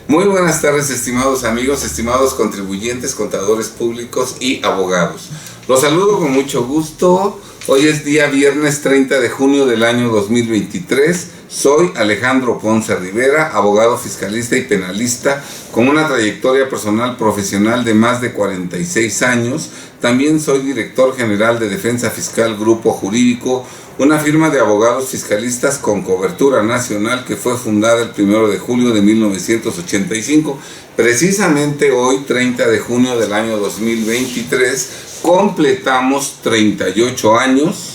Muy buenas tardes, estimados amigos, estimados contribuyentes, contadores públicos y abogados. Los saludo con mucho gusto. Hoy es día viernes 30 de junio del año 2023. Soy Alejandro Ponce Rivera, abogado fiscalista y penalista con una trayectoria personal profesional de más de 46 años. También soy director general de Defensa Fiscal Grupo Jurídico, una firma de abogados fiscalistas con cobertura nacional que fue fundada el 1 de julio de 1985. Precisamente hoy, 30 de junio del año 2023, completamos 38 años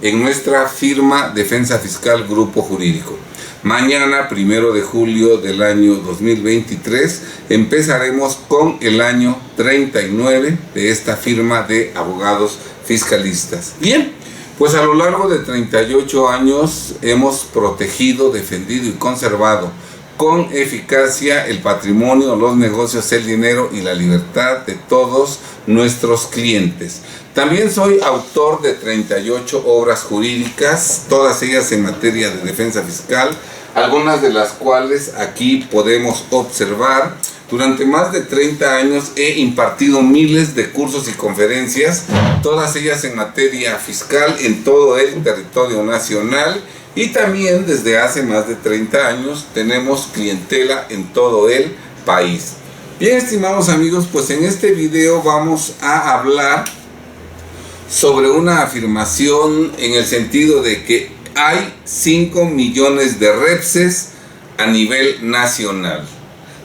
en nuestra firma Defensa Fiscal Grupo Jurídico. Mañana, 1 de julio del año 2023, empezaremos con el año 39 de esta firma de abogados fiscalistas. Bien, pues a lo largo de 38 años hemos protegido, defendido y conservado con eficacia el patrimonio, los negocios, el dinero y la libertad de todos nuestros clientes. También soy autor de 38 obras jurídicas, todas ellas en materia de defensa fiscal, algunas de las cuales aquí podemos observar. Durante más de 30 años he impartido miles de cursos y conferencias, todas ellas en materia fiscal en todo el territorio nacional, y también desde hace más de 30 años tenemos clientela en todo el país. Bien, estimados amigos, pues en este video vamos a hablar sobre una afirmación en el sentido de que hay 5 millones de REPSES a nivel nacional.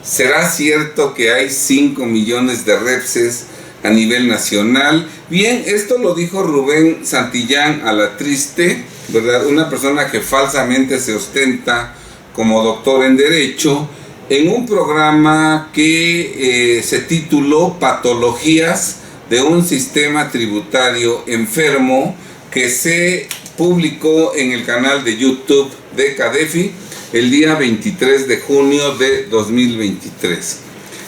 ¿Será cierto que hay 5 millones de REPSES a nivel nacional? Bien, esto lo dijo Rubén Santillán Alatriste, ¿verdad? Una persona que falsamente se ostenta como doctor en Derecho, en un programa que se tituló Patologías de un sistema tributario enfermo, que se publicó en el canal de YouTube de CADEFI el día 23 de junio de 2023.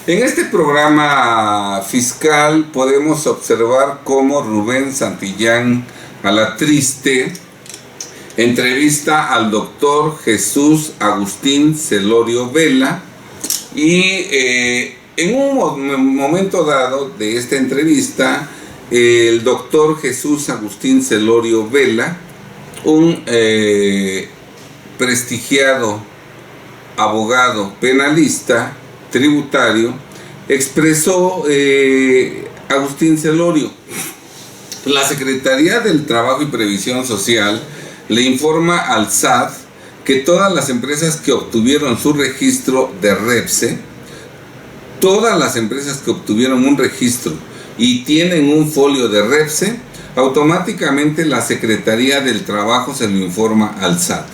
En este programa fiscal podemos observar cómo Rubén Santillán Alatriste entrevista al doctor Jesús Agustín Celorio Vela, y en un momento dado de esta entrevista, el doctor Jesús Agustín Celorio Vela, un prestigiado abogado penalista tributario, expresó, Agustín Celorio: la Secretaría del Trabajo y Previsión Social le informa al SAT que todas las empresas que obtuvieron su registro de REPSE, todas las empresas que obtuvieron un registro y tienen un folio de REPSE, automáticamente la Secretaría del Trabajo se lo informa al SAT.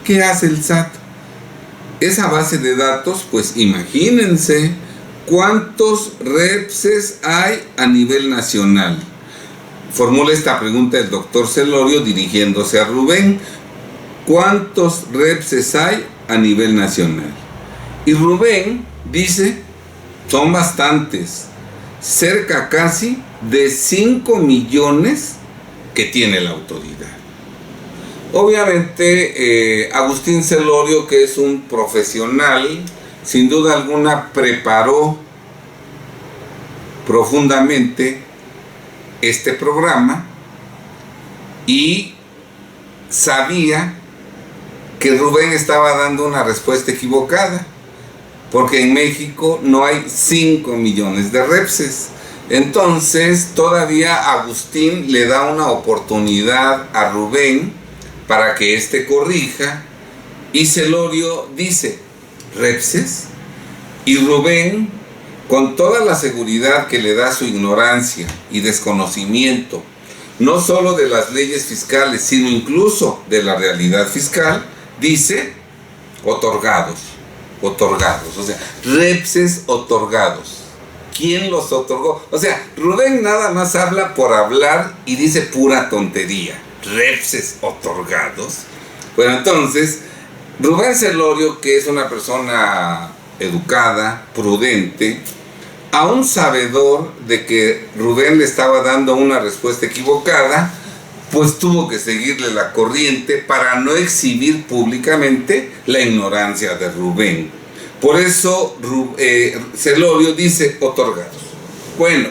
¿Qué hace el SAT? Esa base de datos, pues imagínense cuántos REPSES hay a nivel nacional. Formula esta pregunta el doctor Celorio dirigiéndose a Rubén: ¿cuántos REPSES hay a nivel nacional? Y Rubén dice: son bastantes, cerca casi de 5 millones que tiene la autoridad. Obviamente Agustín Celorio, que es un profesional, sin duda alguna preparó profundamente este programa y sabía que Rubén estaba dando una respuesta equivocada, porque en México no hay 5 millones de REPSES. Entonces todavía Agustín le da una oportunidad a Rubén para que éste corrija, y Celorio dice: ¿REPSES? Y Rubén, con toda la seguridad que le da su ignorancia y desconocimiento, no solo de las leyes fiscales, sino incluso de la realidad fiscal, dice: otorgados, o sea, REPSES otorgados. ¿Quién los otorgó? O sea, Rubén nada más habla por hablar y dice pura tontería. REPSES otorgados. Bueno, entonces Rubén Celorio, que es una persona educada, prudente, aún sabedor de que Rubén le estaba dando una respuesta equivocada, pues tuvo que seguirle la corriente para no exhibir públicamente la ignorancia de Rubén. Por eso Celorio dice otorgados. Bueno,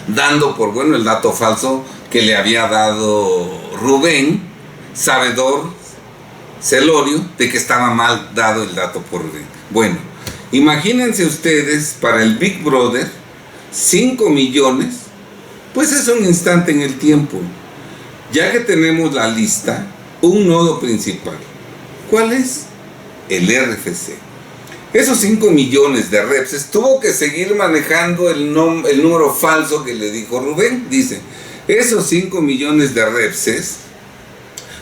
dando por bueno el dato falso que le había dado Rubén, sabedor Celorio de que estaba mal dado el dato por Rubén. Bueno, imagínense ustedes, para el Big Brother, 5 millones, pues es un instante en el tiempo. Ya que tenemos la lista, un nodo principal. ¿Cuál es? El RFC. Esos 5 millones de repses tuvo que seguir manejando el número falso que le dijo Rubén. Dice, esos 5 millones de repses,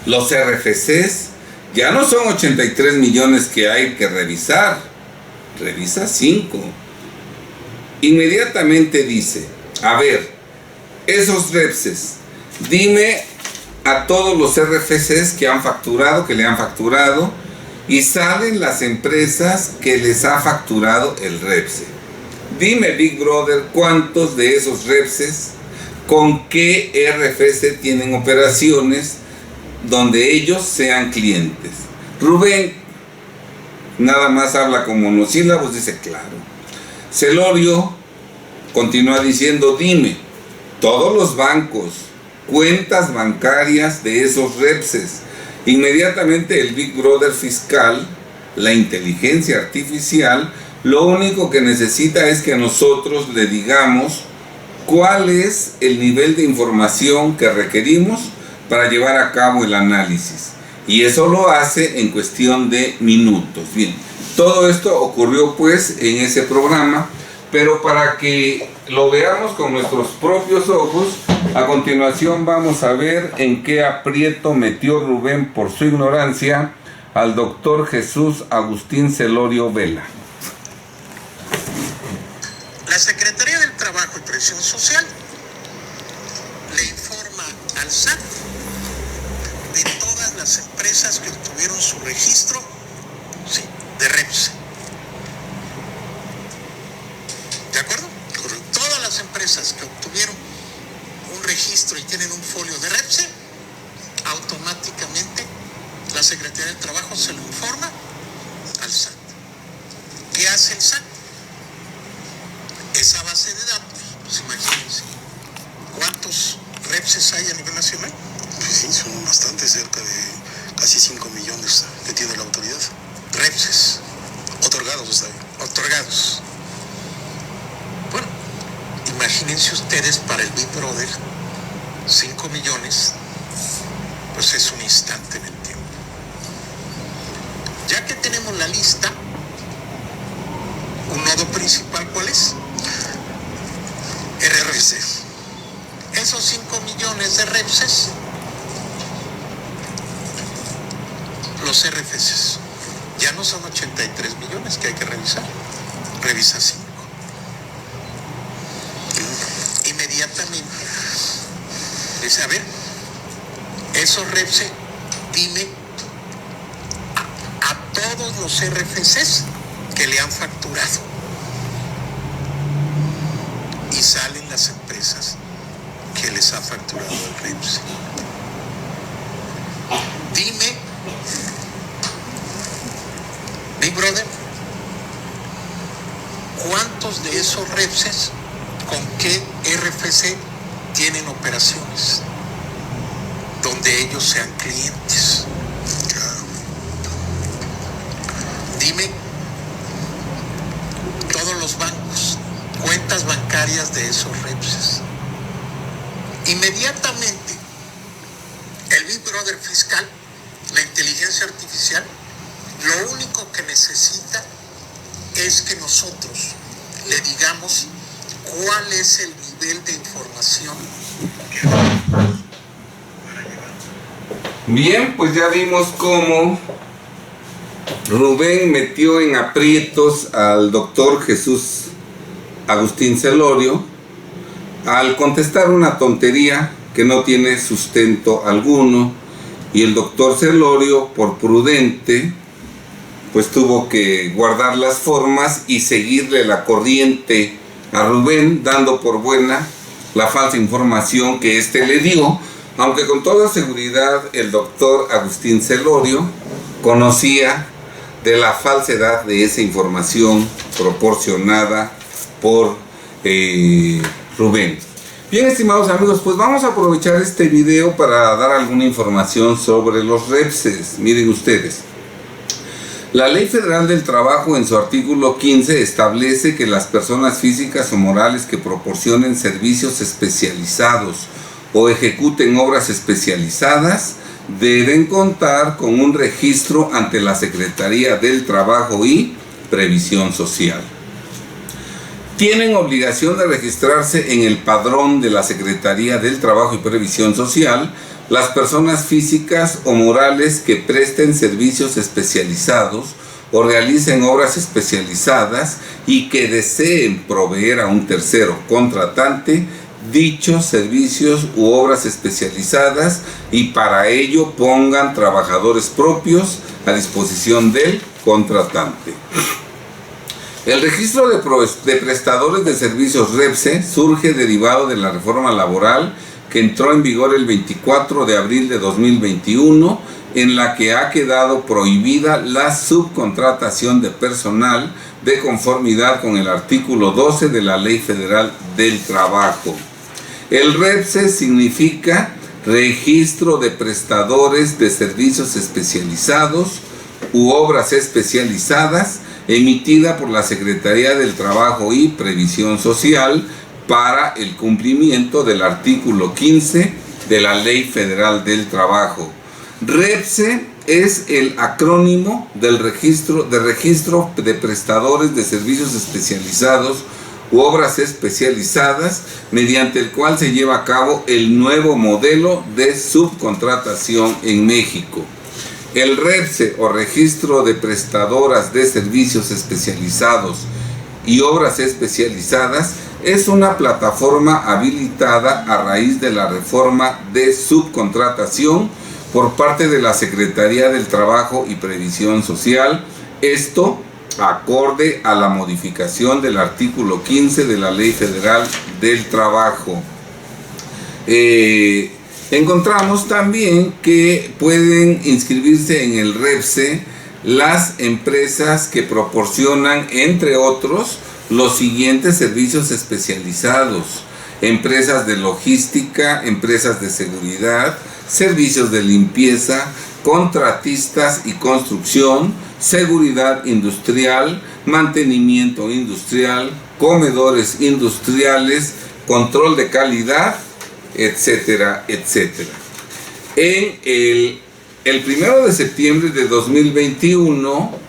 los RFCs, ya no son 83 millones que hay que revisar. Revisa 5. Inmediatamente dice, a ver, esos repses, dime a todos los RFCs que han facturado, que le han facturado, y salen las empresas que les ha facturado el repse. Dime, Big Brother, cuántos de esos repses, con qué RFC tienen operaciones donde ellos sean clientes. Rubén nada más habla con monosílabos, dice claro. Celorio continúa diciendo, dime todos los bancos, cuentas bancarias de esos repses. Inmediatamente el Big Brother fiscal, la inteligencia artificial, lo único que necesita es que nosotros le digamos cuál es el nivel de información que requerimos para llevar a cabo el análisis. Y eso lo hace en cuestión de minutos. Bien, todo esto ocurrió pues en ese programa, pero para que lo veamos con nuestros propios ojos, a continuación vamos a ver en qué aprieto metió Rubén por su ignorancia al doctor Jesús Agustín Celorio Vela. La Secretaría del Trabajo y Previsión Social le informa al SAT de todas las empresas que obtuvieron su registro, sí, de REPSE. ¿De acuerdo? Todas las empresas que obtuvieron un registro y tienen un folio de REPSE, automáticamente la Secretaría del Trabajo se lo informa al SAT. ¿Qué hace el SAT? Esa base de datos, pues imagínense, ¿cuántos REPSES hay a nivel nacional? Pues sí, son bastante, cerca de casi 5 millones que tiene la autoridad. REPSES. Otorgados, está bien. Otorgados. Bueno, imagínense ustedes para el Big Brother, 5 millones, pues es un instante en el tiempo. Ya que tenemos la lista, un nodo principal, ¿cuál es? RFC. Esos 5 millones de REPSES, los RFCs, ya no son 83 millones que hay que revisar. Revisa 5. Inmediatamente dice, a ver, esos REPSE, dime a todos los RFCs que le han facturado. Y salen las empresas que les ha facturado el REPSE. Dime, Big Brother, ¿cuántos de esos REPSEs con qué RFC tienen operaciones donde ellos sean clientes? Dime todos los bancos, cuentas bancarias de esos REPSEs. Inmediatamente el Big Brother fiscal, la inteligencia artificial, lo único que necesita es que nosotros le digamos cuál es el nivel de información. Bien, pues ya vimos cómo Rubén metió en aprietos al doctor Jesús Agustín Celorio al contestar una tontería que no tiene sustento alguno, y el doctor Celorio, por prudente, pues tuvo que guardar las formas y seguirle la corriente a Rubén, dando por buena la falsa información que éste le dio, aunque con toda seguridad el doctor Agustín Celorio conocía de la falsedad de esa información proporcionada por Rubén. Bien, estimados amigos, pues vamos a aprovechar este video para dar alguna información sobre los REPSES. Miren ustedes, la Ley Federal del Trabajo en su artículo 15 establece que las personas físicas o morales que proporcionen servicios especializados o ejecuten obras especializadas deben contar con un registro ante la Secretaría del Trabajo y Previsión Social. Tienen obligación de registrarse en el padrón de la Secretaría del Trabajo y Previsión Social las personas físicas o morales que presten servicios especializados o realicen obras especializadas y que deseen proveer a un tercero contratante dichos servicios u obras especializadas y para ello pongan trabajadores propios a disposición del contratante. El registro de prestadores de servicios REPSE surge derivado de la reforma laboral que entró en vigor el 24 de abril de 2021, en la que ha quedado prohibida la subcontratación de personal de conformidad con el artículo 12 de la Ley Federal del Trabajo. El REPSE significa Registro de Prestadores de Servicios Especializados u Obras Especializadas, emitida por la Secretaría del Trabajo y Previsión Social para el cumplimiento del artículo 15 de la Ley Federal del Trabajo. REPSE es el acrónimo del registro de prestadores de servicios especializados u obras especializadas, mediante el cual se lleva a cabo el nuevo modelo de subcontratación en México. El REPSE o Registro de Prestadoras de Servicios Especializados y Obras Especializadas es una plataforma habilitada a raíz de la reforma de subcontratación por parte de la Secretaría del Trabajo y Previsión Social, esto acorde a la modificación del artículo 15 de la Ley Federal del Trabajo. Encontramos también que pueden inscribirse en el REPSE las empresas que proporcionan, entre otros, los siguientes servicios especializados: empresas de logística, empresas de seguridad, servicios de limpieza, contratistas y construcción, seguridad industrial, mantenimiento industrial, comedores industriales, control de calidad, etcétera, etcétera. En el 1 de septiembre de 2021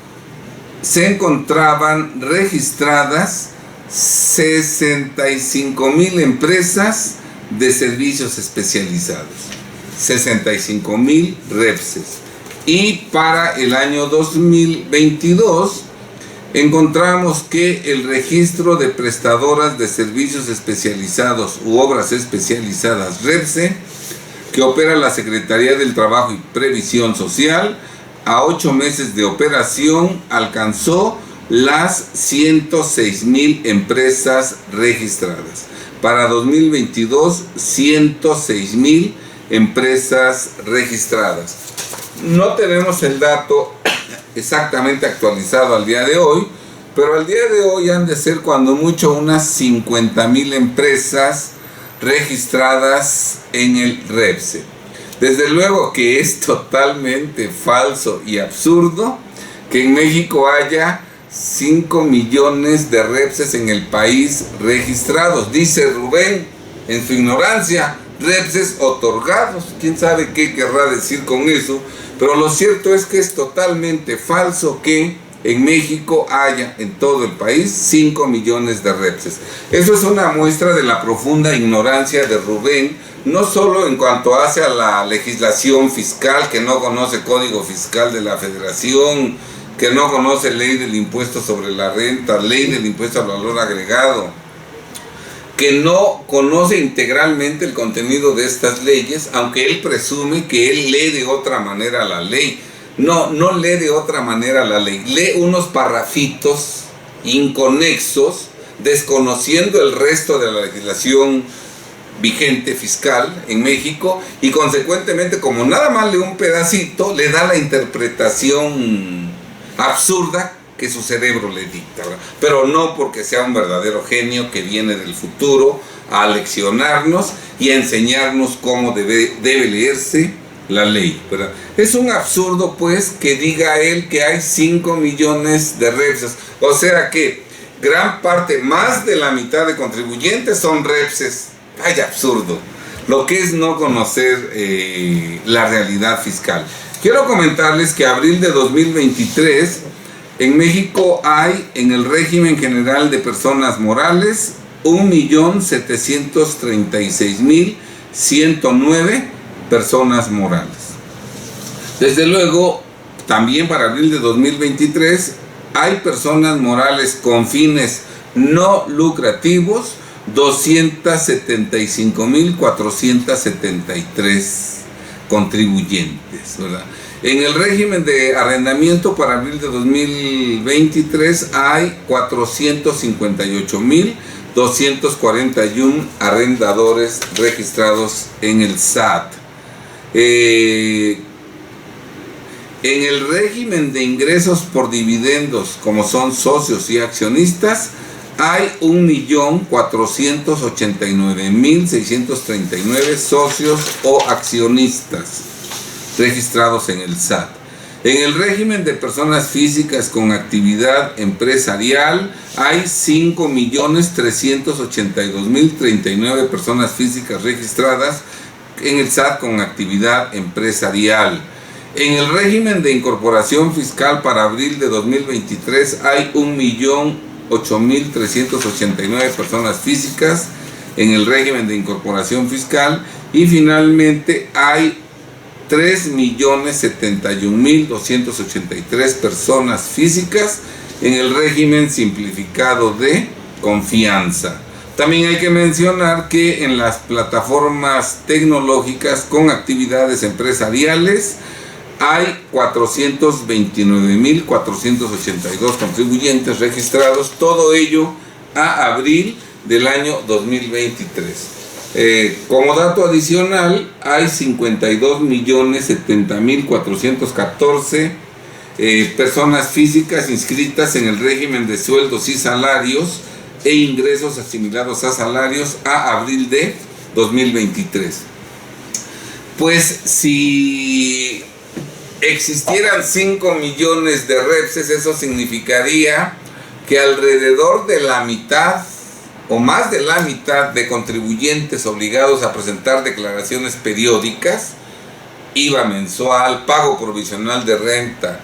se encontraban registradas 65,000 empresas de servicios especializados, 65,000 REPSES. Y para el año 2022 encontramos que el registro de prestadoras de servicios especializados u obras especializadas REPSE, que opera la Secretaría del Trabajo y Previsión Social, a 8 meses de operación alcanzó las 106,000 empresas registradas. Para 2022, 106,000 empresas registradas. No tenemos el dato exactamente actualizado al día de hoy, pero al día de hoy han de ser cuando mucho unas 50,000 empresas registradas en el REPSE. Desde luego que es totalmente falso y absurdo que en México haya 5 millones de REPSES en el país registrados. Dice Rubén, en su ignorancia, REPSES otorgados. ¿Quién sabe qué querrá decir con eso? Pero lo cierto es que es totalmente falso que en México haya en todo el país 5 millones de REPSES. Eso es una muestra de la profunda ignorancia de Rubén, no solo en cuanto hace a la legislación fiscal, que no conoce Código Fiscal de la Federación, que no conoce ley del impuesto sobre la renta, ley del impuesto al valor agregado, que no conoce integralmente el contenido de estas leyes, aunque él presume que él lee de otra manera la ley. No lee de otra manera la ley, lee unos parrafitos inconexos, desconociendo el resto de la legislación vigente fiscal en México, y consecuentemente, como nada más lee un pedacito, le da la interpretación absurda que su cerebro le dicta, ¿verdad? Pero no porque sea un verdadero genio que viene del futuro a leccionarnos y a enseñarnos cómo debe leerse la ley, ¿verdad? Es un absurdo, pues, que diga él que hay 5 millones de repses, o sea que gran parte, más de la mitad de contribuyentes son repses. ¡Ay, absurdo! Lo que es no conocer la realidad fiscal. Quiero comentarles que abril de 2023, en México hay, en el régimen general de personas morales, 1.736.109 personas morales. Desde luego, también para abril de 2023, hay personas morales con fines no lucrativos, 275.473 contribuyentes, ¿verdad? En el régimen de arrendamiento para abril de 2023 hay 458.241 arrendadores registrados en el SAT. En el régimen de ingresos por dividendos, como son socios y accionistas, hay 1.489.639 socios o accionistas registrados en el SAT. En el régimen de personas físicas con actividad empresarial hay 5.382.039 personas físicas registradas en el SAT con actividad empresarial. En el régimen de incorporación fiscal para abril de 2023 hay 1.008.389 personas físicas en el régimen de incorporación fiscal, y finalmente hay 3.071.283 personas físicas en el régimen simplificado de confianza. También hay que mencionar que en las plataformas tecnológicas con actividades empresariales hay 429.482 contribuyentes registrados, todo ello a abril del año 2023. Como dato adicional, hay 52.070.414 personas físicas inscritas en el régimen de sueldos y salarios e ingresos asimilados a salarios a abril de 2023. Pues si existieran 5 millones de repses, eso significaría que alrededor de la mitad o más de la mitad de contribuyentes obligados a presentar declaraciones periódicas, IVA mensual, pago provisional de renta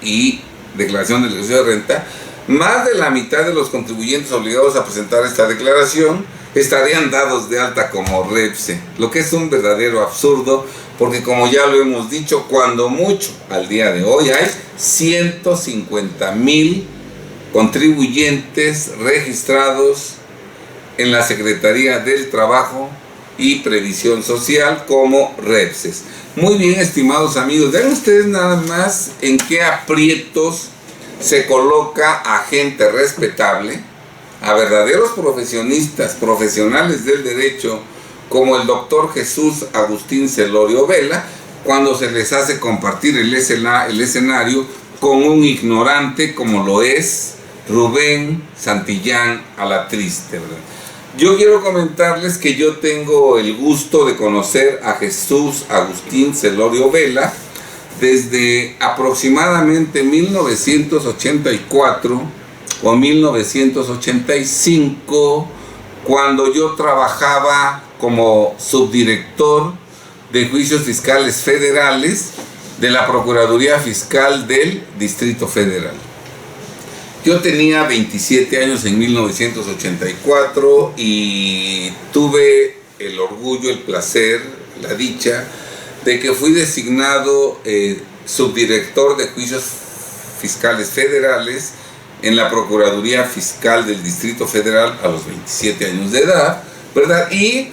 y declaración de ejercicio de renta, más de la mitad de los contribuyentes obligados a presentar esta declaración estarían dados de alta como repse, lo que es un verdadero absurdo, porque como ya lo hemos dicho, cuando mucho al día de hoy hay 150.000 contribuyentes registrados en la Secretaría del Trabajo y Previsión Social como repses. Muy bien, estimados amigos, vean ustedes nada más en qué aprietos se coloca a gente respetable, a verdaderos profesionistas, profesionales del derecho, como el doctor Jesús Agustín Celorio Vela, cuando se les hace compartir el escenario con un ignorante como lo es Rubén Santillán Alatriste, ¿verdad? Yo quiero comentarles que yo tengo el gusto de conocer a Jesús Agustín Celorio Vela desde aproximadamente 1984 o 1985, cuando yo trabajaba como subdirector de juicios fiscales federales de la Procuraduría Fiscal del Distrito Federal. Yo tenía 27 años en 1984 y tuve el orgullo, el placer, la dicha de que fui designado subdirector de juicios fiscales federales en la Procuraduría Fiscal del Distrito Federal a los 27 años de edad, ¿verdad? Y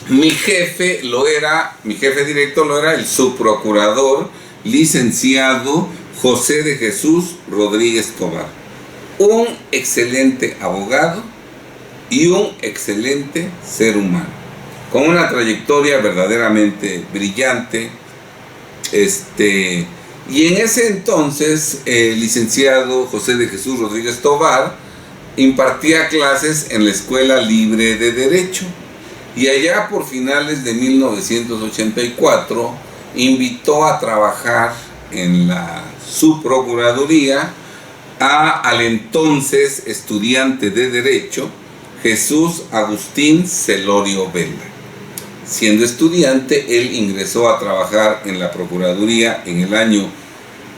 mi jefe directo lo era el subprocurador licenciado José de Jesús Rodríguez Tobar, un excelente abogado y un excelente ser humano. con una trayectoria verdaderamente brillante. Y en ese entonces el licenciado José de Jesús Rodríguez Tovar impartía clases en la Escuela Libre de Derecho, y allá por finales de 1984 invitó a trabajar en la subprocuraduría al entonces estudiante de Derecho Jesús Agustín Celorio Vela. Siendo estudiante, él ingresó a trabajar en la Procuraduría en el año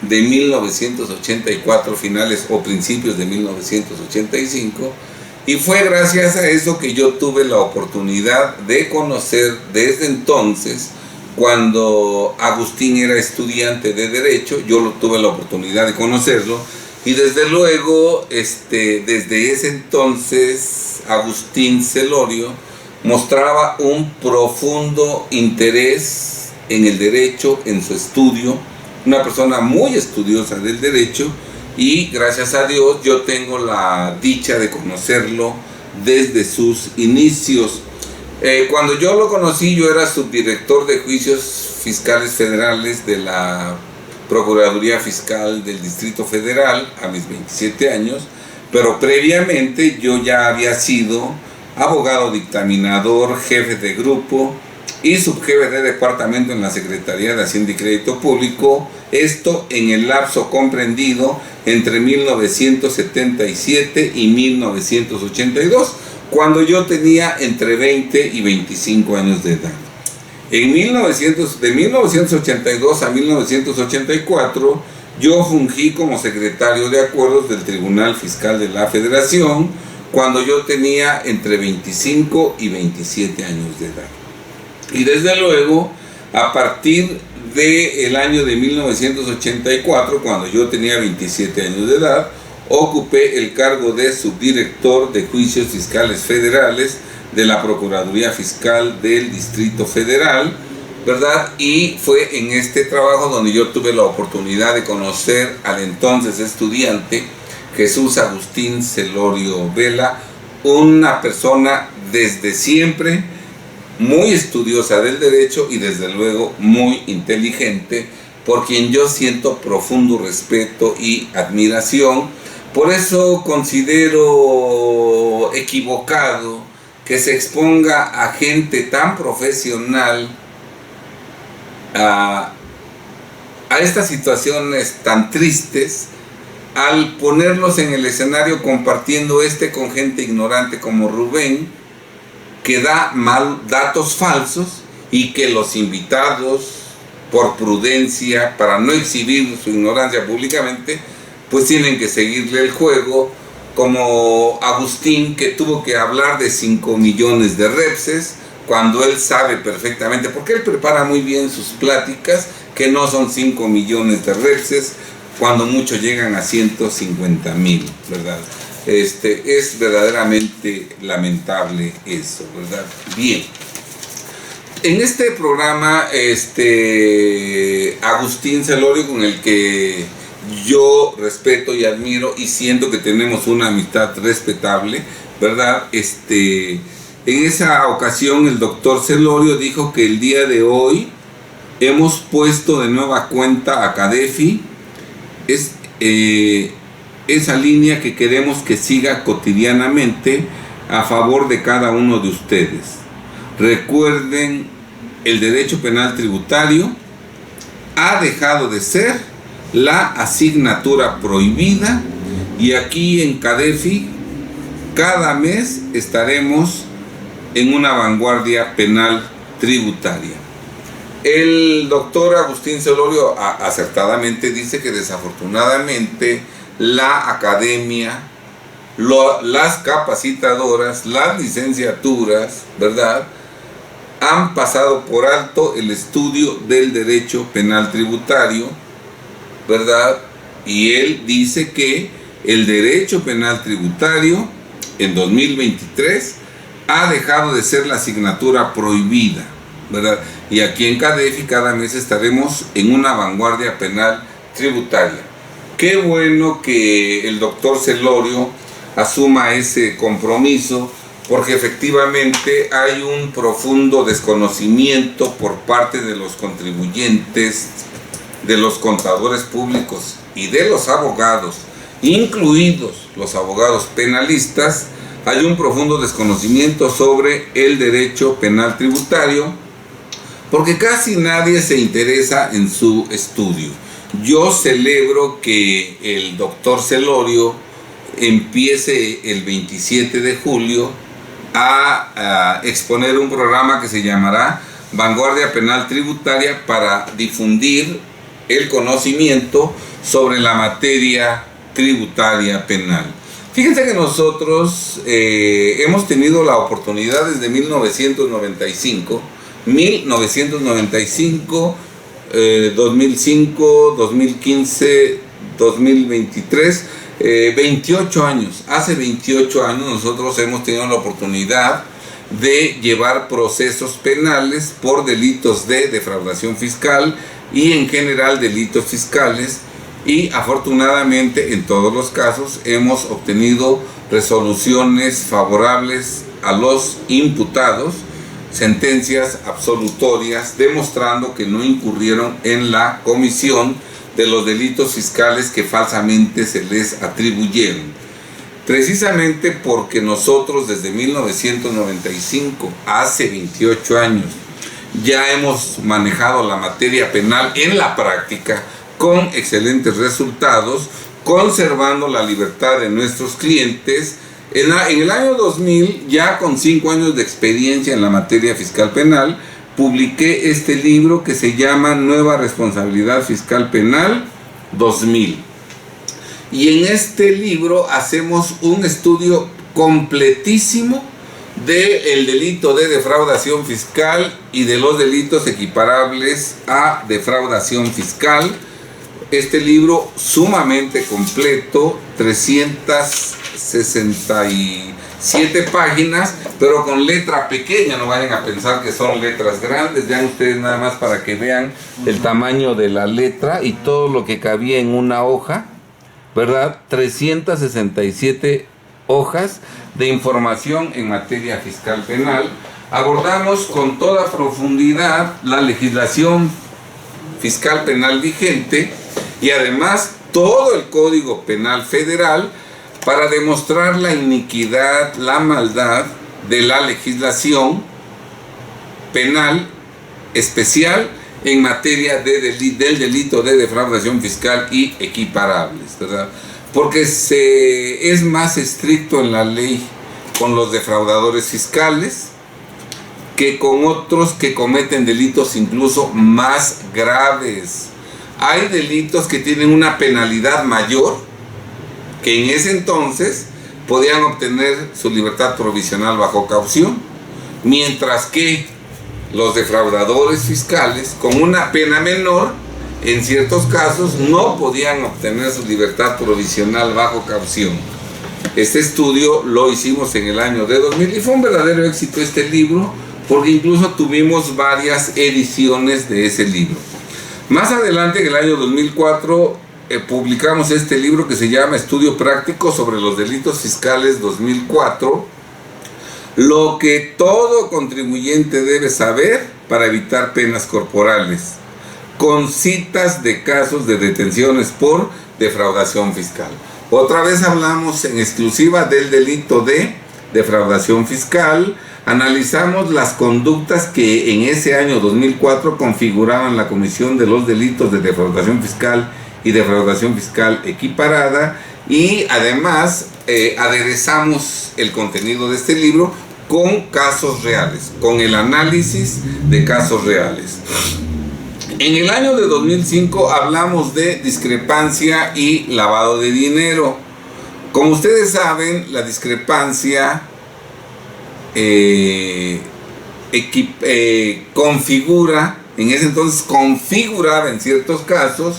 de 1984, finales o principios de 1985, y fue gracias a eso que yo tuve la oportunidad de conocer desde entonces, cuando Agustín era estudiante de Derecho, yo tuve la oportunidad de conocerlo, y desde luego, desde ese entonces, Agustín Celorio mostraba un profundo interés en el derecho, en su estudio, una persona muy estudiosa del derecho, y gracias a Dios yo tengo la dicha de conocerlo desde sus inicios. Cuando yo lo conocí, yo era subdirector de juicios fiscales federales de la Procuraduría Fiscal del Distrito Federal a mis 27 años, pero previamente yo ya había sido abogado dictaminador, jefe de grupo y subjefe de departamento en la Secretaría de Hacienda y Crédito Público, esto en el lapso comprendido entre 1977 y 1982, cuando yo tenía entre 20 y 25 años de edad. De 1982 a 1984, yo fungí como secretario de acuerdos del Tribunal Fiscal de la Federación, cuando yo tenía entre 25 y 27 años de edad. Y desde luego, a partir del año de 1984, cuando yo tenía 27 años de edad, ocupé el cargo de subdirector de juicios fiscales federales de la Procuraduría Fiscal del Distrito Federal, ¿verdad? Y fue en este trabajo donde yo tuve la oportunidad de conocer al entonces estudiante Jesús Agustín Celorio Vela, una persona desde siempre muy estudiosa del derecho y desde luego muy inteligente, por quien yo siento profundo respeto y admiración. Por eso considero equivocado que se exponga a gente tan profesional a estas situaciones tan tristes, al ponerlos en el escenario compartiendo con gente ignorante como Rubén, que da datos falsos, y que los invitados, por prudencia, para no exhibir su ignorancia públicamente, pues tienen que seguirle el juego, como Agustín, que tuvo que hablar de 5 millones de repses, cuando él sabe perfectamente, porque él prepara muy bien sus pláticas, que no son 5 millones de repses, cuando muchos llegan a 150,000, ¿verdad? Es verdaderamente lamentable eso, ¿verdad? Bien. En este programa, Agustín Celorio, con el que yo respeto y admiro y siento que tenemos una amistad respetable, ¿verdad? En esa ocasión el doctor Celorio dijo que el día de hoy hemos puesto de nueva cuenta a CADEFI, esa línea que queremos que siga cotidianamente a favor de cada uno de ustedes. Recuerden, el derecho penal tributario ha dejado de ser la asignatura prohibida, y aquí en CADEFI cada mes estaremos en una vanguardia penal tributaria. El doctor Agustín Celorio acertadamente dice que desafortunadamente la academia, las capacitadoras, las licenciaturas, ¿verdad?, han pasado por alto el estudio del derecho penal tributario, ¿verdad? Y él dice que el derecho penal tributario en 2023 ha dejado de ser la asignatura prohibida, ¿verdad? Y aquí en CADEFI cada mes estaremos en una vanguardia penal tributaria. Qué bueno que el doctor Celorio asuma ese compromiso, porque efectivamente hay un profundo desconocimiento por parte de los contribuyentes, de los contadores públicos y de los abogados, incluidos los abogados penalistas. Hay un profundo desconocimiento sobre el derecho penal tributario, porque casi nadie se interesa en su estudio. Yo celebro que el doctor Celorio empiece el 27 de julio a exponer un programa que se llamará Vanguardia Penal Tributaria para difundir el conocimiento sobre la materia tributaria penal. Fíjense que nosotros hemos tenido la oportunidad desde 1995, 2005, 2015, 2023, 28 años. Hace 28 años nosotros hemos tenido la oportunidad de llevar procesos penales por delitos de defraudación fiscal y en general delitos fiscales, y afortunadamente en todos los casos hemos obtenido resoluciones favorables a los imputados, sentencias absolutorias demostrando que no incurrieron en la comisión de los delitos fiscales que falsamente se les atribuyeron. Precisamente porque nosotros desde 1995, hace 28 años, ya hemos manejado la materia penal en la práctica con excelentes resultados, conservando la libertad de nuestros clientes. En el año 2000, ya con 5 años de experiencia en la materia fiscal penal, publiqué este libro que se llama Nueva Responsabilidad Fiscal Penal 2000. Y en este libro hacemos un estudio completísimo del delito de defraudación fiscal y de los delitos equiparables a defraudación fiscal. Este libro sumamente completo, 367 páginas, pero con letra pequeña, no vayan a pensar que son letras grandes. Vean ustedes nada más para que vean el tamaño de la letra y todo lo que cabía en una hoja, ¿verdad? 367 hojas de información en materia fiscal penal. Abordamos con toda profundidad la legislación fiscal penal vigente y además todo el Código Penal Federal para demostrar la iniquidad, la maldad de la legislación penal especial en materia del delito de defraudación fiscal y equiparables, ¿verdad? Porque es más estricto en la ley con los defraudadores fiscales que con otros que cometen delitos incluso más graves. Hay delitos que tienen una penalidad mayor, que en ese entonces podían obtener su libertad provisional bajo caución, mientras que los defraudadores fiscales con una pena menor, en ciertos casos, no podían obtener su libertad provisional bajo caución. Este estudio lo hicimos en el año de 2000 y fue un verdadero éxito este libro, porque incluso tuvimos varias ediciones de ese libro. Más adelante, en el año 2004, publicamos este libro que se llama Estudio Práctico sobre los Delitos Fiscales 2004, lo que todo contribuyente debe saber para evitar penas corporales, con citas de casos de detenciones por defraudación fiscal. Otra vez hablamos en exclusiva del delito de defraudación fiscal. Analizamos las conductas que en ese año 2004 configuraban la comisión de los delitos de defraudación fiscal y defraudación fiscal equiparada, y además aderezamos el contenido de este libro con casos reales, con el análisis de casos reales. En el año de 2005 hablamos de discrepancia y lavado de dinero. Como ustedes saben, la discrepancia configura, en ese entonces configuraba en ciertos casos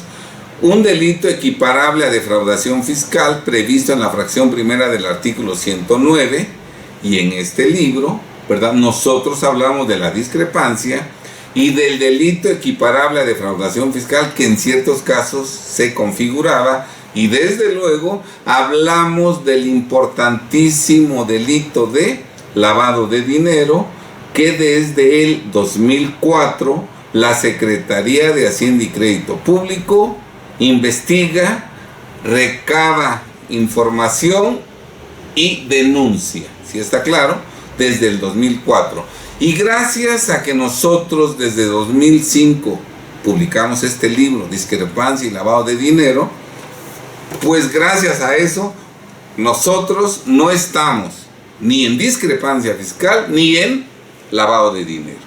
un delito equiparable a defraudación fiscal previsto en la fracción primera del artículo 109, y en este libro, ¿verdad?, nosotros hablamos de la discrepancia y del delito equiparable a defraudación fiscal que en ciertos casos se configuraba, y desde luego hablamos del importantísimo delito de lavado de dinero, que desde el 2004 la Secretaría de Hacienda y Crédito Público investiga, recaba información y denuncia, ¿sí está claro? Desde el 2004. Y gracias a que nosotros desde 2005 publicamos este libro, Discrepancia y Lavado de Dinero, pues gracias a eso nosotros no estamos ni en discrepancia fiscal ni en lavado de dinero.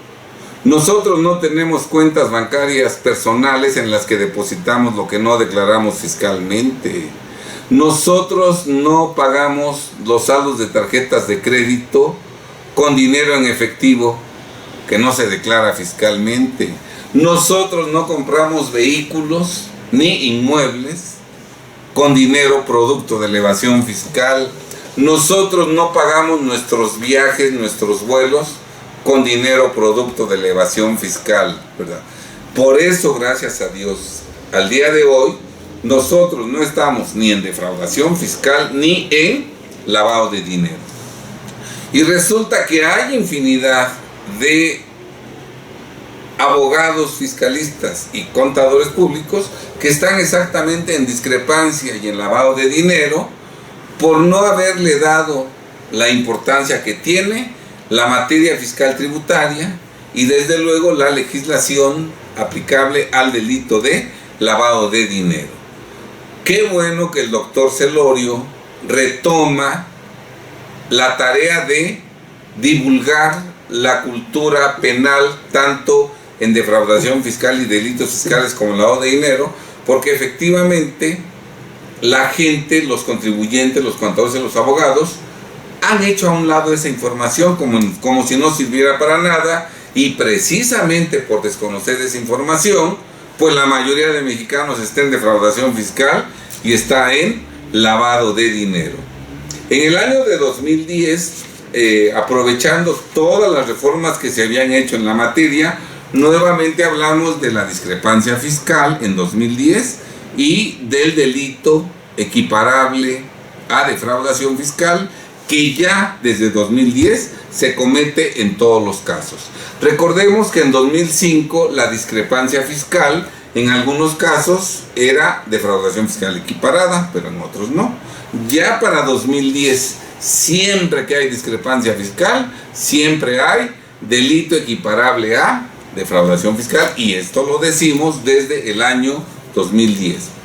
Nosotros no tenemos cuentas bancarias personales en las que depositamos lo que no declaramos fiscalmente. Nosotros no pagamos los saldos de tarjetas de crédito con dinero en efectivo que no se declara fiscalmente. Nosotros no compramos vehículos ni inmuebles con dinero producto de elevación fiscal. Nosotros no pagamos nuestros viajes, nuestros vuelos con dinero producto de elevación fiscal, ¿verdad? Por eso, gracias a Dios, al día de hoy, nosotros no estamos ni en defraudación fiscal ni en lavado de dinero. Y resulta que hay infinidad de abogados fiscalistas y contadores públicos que están exactamente en discrepancia y en lavado de dinero por no haberle dado la importancia que tiene la materia fiscal tributaria y desde luego la legislación aplicable al delito de lavado de dinero. Qué bueno que el doctor Celorio retoma la tarea de divulgar la cultura penal tanto en defraudación fiscal y delitos fiscales como lavado de dinero, porque efectivamente la gente, los contribuyentes, los contadores y los abogados han hecho a un lado esa información como si no sirviera para nada, y precisamente por desconocer esa información, pues la mayoría de mexicanos está en defraudación fiscal y está en lavado de dinero. En el año de 2010, aprovechando todas las reformas que se habían hecho en la materia, nuevamente hablamos de la discrepancia fiscal en 2010 y del delito equiparable a defraudación fiscal, que ya desde 2010 se comete en todos los casos. Recordemos que en 2005 la discrepancia fiscal en algunos casos era defraudación fiscal equiparada, pero en otros no. Ya para 2010, siempre que hay discrepancia fiscal, siempre hay delito equiparable a defraudación fiscal, y esto lo decimos desde el año 2010.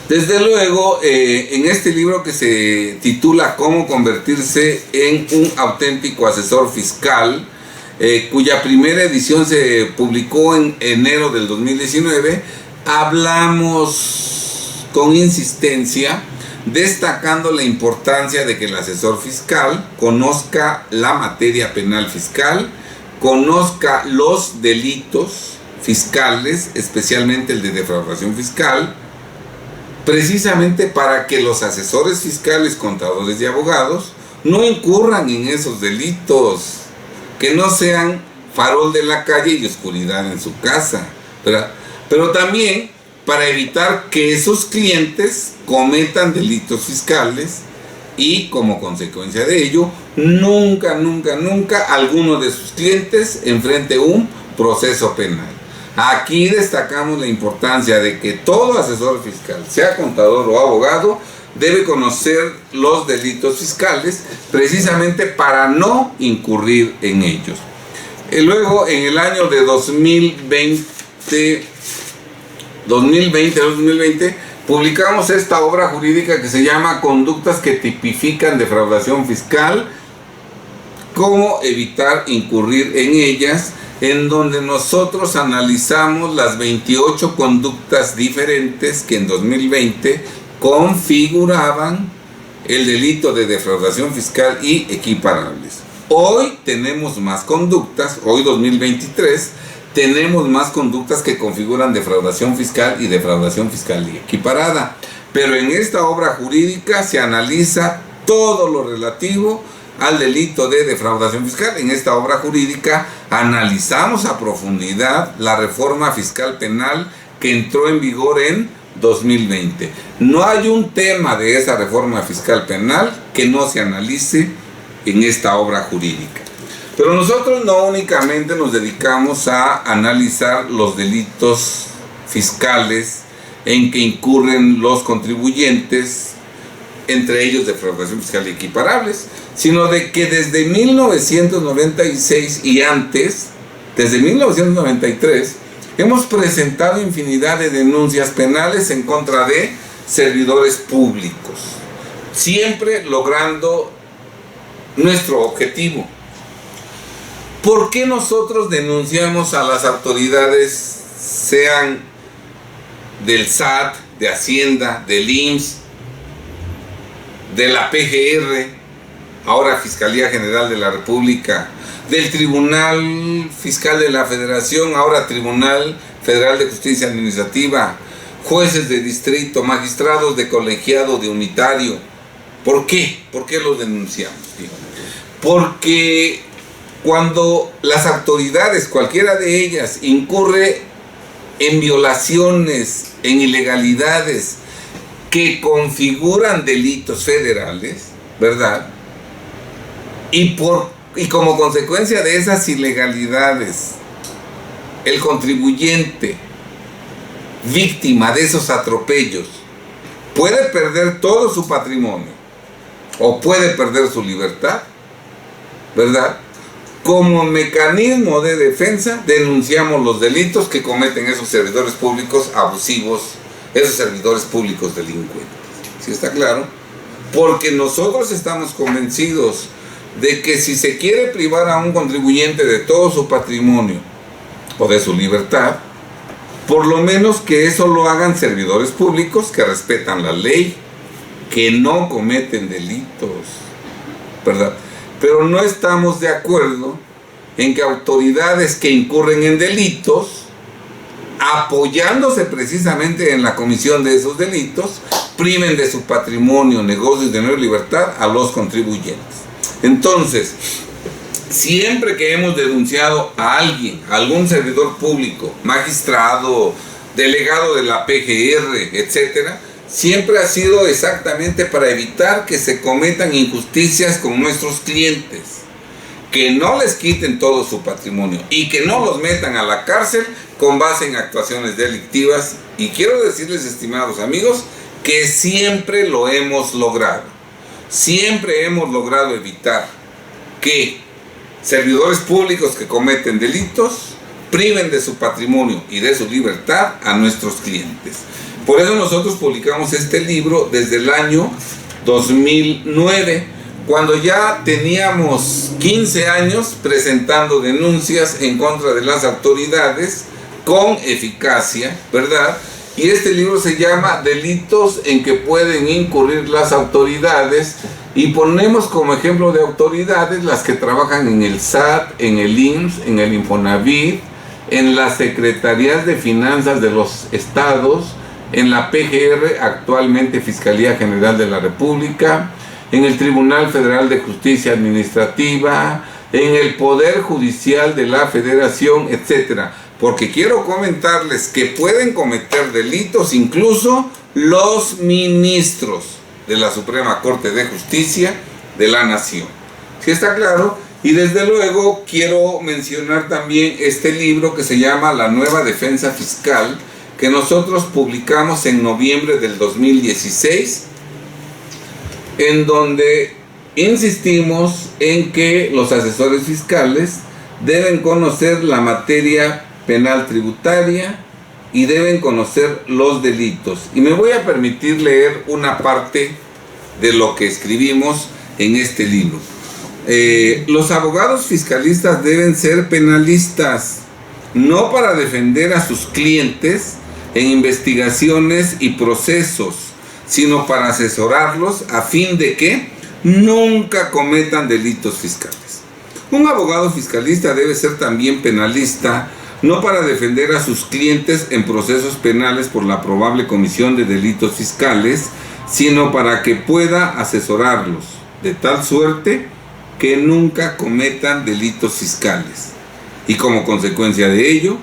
Desde luego, en este libro que se titula Cómo convertirse en un auténtico asesor fiscal, cuya primera edición se publicó en enero del 2019, hablamos con insistencia destacando la importancia de que el asesor fiscal conozca la materia penal fiscal, conozca los delitos fiscales, especialmente el de defraudación fiscal, precisamente para que los asesores fiscales, contadores y abogados no incurran en esos delitos, que no sean farol de la calle y oscuridad en su casa, ¿verdad? Pero también para evitar que esos clientes cometan delitos fiscales y como consecuencia de ello, nunca alguno de sus clientes enfrente un proceso penal. Aquí destacamos la importancia de que todo asesor fiscal, sea contador o abogado, debe conocer los delitos fiscales precisamente para no incurrir en ellos. Luego, en el año de 2020, publicamos esta obra jurídica que se llama Conductas que tipifican defraudación fiscal, cómo evitar incurrir en ellas, en donde nosotros analizamos las 28 conductas diferentes que en 2020 configuraban el delito de defraudación fiscal y equiparables. Hoy tenemos más conductas, hoy 2023, tenemos más conductas que configuran defraudación fiscal y defraudación fiscal y equiparada. Pero en esta obra jurídica se analiza todo lo relativo al delito de defraudación fiscal. En esta obra jurídica analizamos a profundidad la reforma fiscal penal que entró en vigor en 2020. No hay un tema de esa reforma fiscal penal que no se analice en esta obra jurídica. Pero nosotros no únicamente nos dedicamos a analizar los delitos fiscales en que incurren los contribuyentes, entre ellos defraudación fiscal y equiparables, sino de que desde 1996 y antes, desde 1993, hemos presentado infinidad de denuncias penales en contra de servidores públicos, siempre logrando nuestro objetivo. ¿Por qué nosotros denunciamos a las autoridades, sean del SAT, de Hacienda, del IMSS, de la PGR, ahora Fiscalía General de la República, del Tribunal Fiscal de la Federación, ahora Tribunal Federal de Justicia Administrativa, jueces de distrito, magistrados de colegiado, de unitario? ¿Por qué? ¿Por qué los denunciamos? Porque cuando las autoridades, cualquiera de ellas, incurre en violaciones, en ilegalidades que configuran delitos federales, ¿verdad? Y como consecuencia de esas ilegalidades, el contribuyente, víctima de esos atropellos, puede perder todo su patrimonio o puede perder su libertad, ¿verdad? Como mecanismo de defensa denunciamos los delitos que cometen esos servidores públicos abusivos, esos servidores públicos delincuentes. ¿Sí está claro? Porque nosotros estamos convencidos de que si se quiere privar a un contribuyente de todo su patrimonio o de su libertad, por lo menos que eso lo hagan servidores públicos que respetan la ley, que no cometen delitos, ¿verdad? Pero no estamos de acuerdo en que autoridades que incurren en delitos, apoyándose precisamente en la comisión de esos delitos, priven de su patrimonio, negocios, dinero y libertad a los contribuyentes. Entonces, siempre que hemos denunciado a alguien, a algún servidor público, magistrado, delegado de la PGR, etcétera, siempre ha sido exactamente para evitar que se cometan injusticias con nuestros clientes, que no les quiten todo su patrimonio y que no los metan a la cárcel con base en actuaciones delictivas. Y quiero decirles, estimados amigos, que siempre lo hemos logrado. Siempre hemos logrado evitar que servidores públicos que cometen delitos priven de su patrimonio y de su libertad a nuestros clientes. Por eso nosotros publicamos este libro desde el año 2009, cuando ya teníamos 15 años presentando denuncias en contra de las autoridades con eficacia, ¿verdad? Y este libro se llama Delitos en que pueden incurrir las autoridades, y ponemos como ejemplo de autoridades las que trabajan en el SAT, en el IMSS, en el Infonavit, en las Secretarías de Finanzas de los estados, en la PGR, actualmente Fiscalía General de la República, en el Tribunal Federal de Justicia Administrativa, en el Poder Judicial de la Federación, etcétera. Porque quiero comentarles que pueden cometer delitos incluso los ministros de la Suprema Corte de Justicia de la Nación. ¿Sí está claro? Y desde luego quiero mencionar también este libro que se llama La Nueva Defensa Fiscal, que nosotros publicamos en noviembre del 2016, en donde insistimos en que los asesores fiscales deben conocer la materia penal tributaria y deben conocer los delitos. Y me voy a permitir leer una parte de lo que escribimos en este libro. Los abogados fiscalistas deben ser penalistas, no para defender a sus clientes en investigaciones y procesos, sino para asesorarlos a fin de que nunca cometan delitos fiscales. Un abogado fiscalista debe ser también penalista, no para defender a sus clientes en procesos penales por la probable comisión de delitos fiscales, sino para que pueda asesorarlos de tal suerte que nunca cometan delitos fiscales y como consecuencia de ello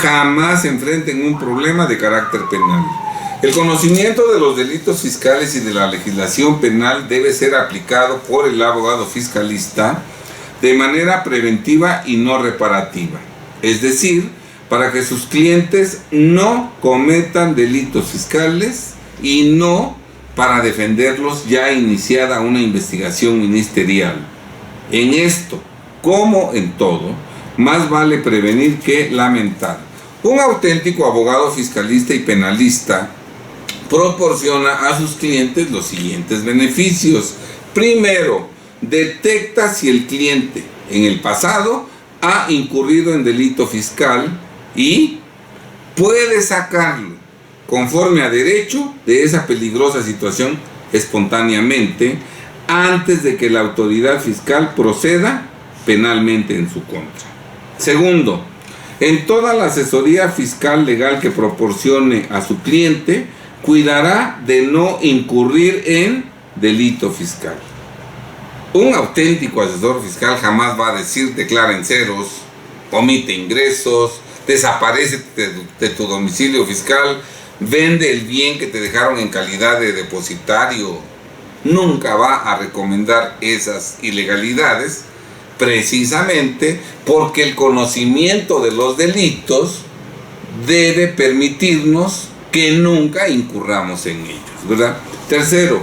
jamás enfrenten un problema de carácter penal. El conocimiento de los delitos fiscales y de la legislación penal debe ser aplicado por el abogado fiscalista de manera preventiva y no reparativa, es decir, para que sus clientes no cometan delitos fiscales y no para defenderlos ya iniciada una investigación ministerial. En esto, como en todo, más vale prevenir que lamentar. Un auténtico abogado fiscalista y penalista proporciona a sus clientes los siguientes beneficios. Primero, detecta si el cliente en el pasado ha incurrido en delito fiscal y puede sacarlo conforme a derecho de esa peligrosa situación espontáneamente antes de que la autoridad fiscal proceda penalmente en su contra. Segundo, en toda la asesoría fiscal legal que proporcione a su cliente, cuidará de no incurrir en delito fiscal. Un auténtico asesor fiscal jamás va a decir declara en ceros, omite ingresos, desaparece de tu domicilio fiscal, vende el bien que te dejaron en calidad de depositario. Nunca va a recomendar esas ilegalidades, precisamente porque el conocimiento de los delitos debe permitirnos que nunca incurramos en ellos, ¿verdad? Tercero,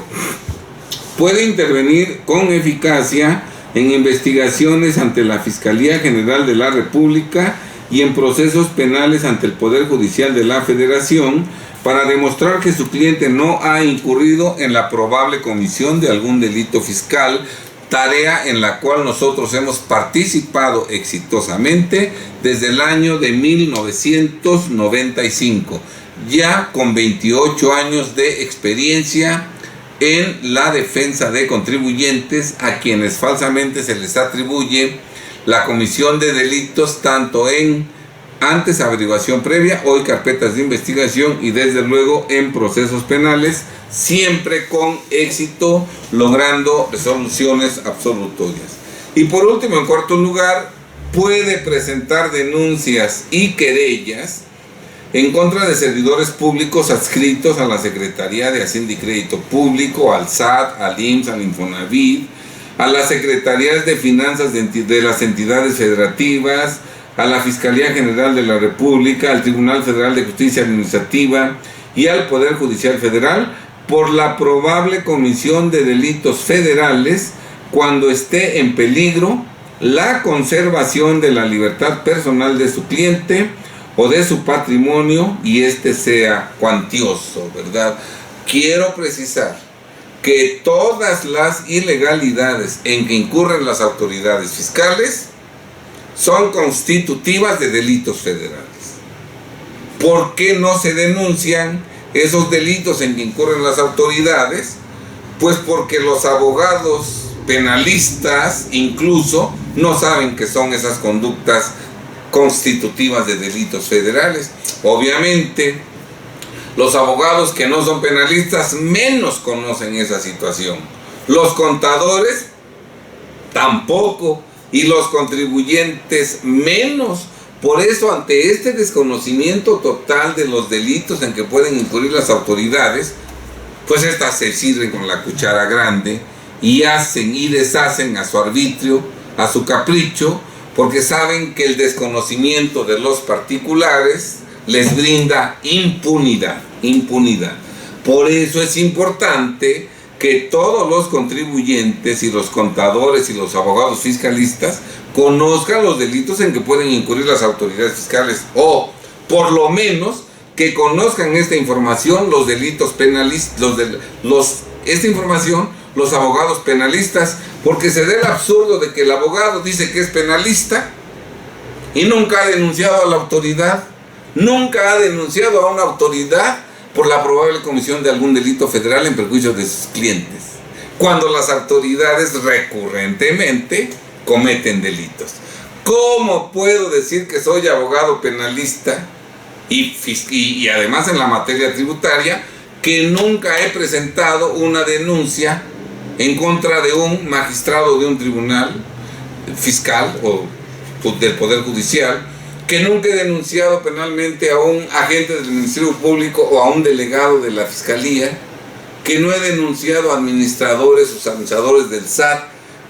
puede intervenir con eficacia en investigaciones ante la Fiscalía General de la República y en procesos penales ante el Poder Judicial de la Federación para demostrar que su cliente no ha incurrido en la probable comisión de algún delito fiscal, tarea en la cual nosotros hemos participado exitosamente desde el año de 1995, ya con 28 años de experiencia en la defensa de contribuyentes a quienes falsamente se les atribuye la comisión de delitos tanto en antes averiguación previa, hoy carpetas de investigación y desde luego en procesos penales, siempre con éxito, logrando resoluciones absolutorias. Y por último, en cuarto lugar, puede presentar denuncias y querellas en contra de servidores públicos adscritos a la Secretaría de Hacienda y Crédito Público, al SAT, al IMSS, al Infonavit, a las Secretarías de Finanzas de las entidades federativas, a la Fiscalía General de la República, al Tribunal Federal de Justicia Administrativa y al Poder Judicial Federal por la probable comisión de delitos federales cuando esté en peligro la conservación de la libertad personal de su cliente o de su patrimonio y este sea cuantioso, ¿verdad? Quiero precisar que todas las ilegalidades en que incurren las autoridades fiscales son constitutivas de delitos federales. ¿Por qué no se denuncian esos delitos en que incurren las autoridades? Pues porque los abogados penalistas incluso no saben que son esas conductas constitutivas de delitos federales. Obviamente, los abogados que no son penalistas menos conocen esa situación. Los contadores tampoco y los contribuyentes menos. Por eso, ante este desconocimiento total de los delitos en que pueden incurrir las autoridades, pues estas se sirven con la cuchara grande y hacen y deshacen a su arbitrio, a su capricho, porque saben que el desconocimiento de los particulares les brinda impunidad. Por eso es importante que todos los contribuyentes y los contadores y los abogados fiscalistas conozcan los delitos en que pueden incurrir las autoridades fiscales, o por lo menos que conozcan esta información los delitos penalistas, esta información los abogados penalistas, porque se da el absurdo de que el abogado dice que es penalista y nunca ha denunciado a la autoridad, nunca ha denunciado a una autoridad por la probable comisión de algún delito federal en perjuicio de sus clientes, cuando las autoridades recurrentemente cometen delitos. ¿Cómo puedo decir que soy abogado penalista y además en la materia tributaria que nunca he presentado una denuncia en contra de un magistrado de un tribunal fiscal o del Poder Judicial que nunca he denunciado penalmente a un agente del Ministerio Público o a un delegado de la Fiscalía, que no he denunciado a administradores o sancionadores del SAT,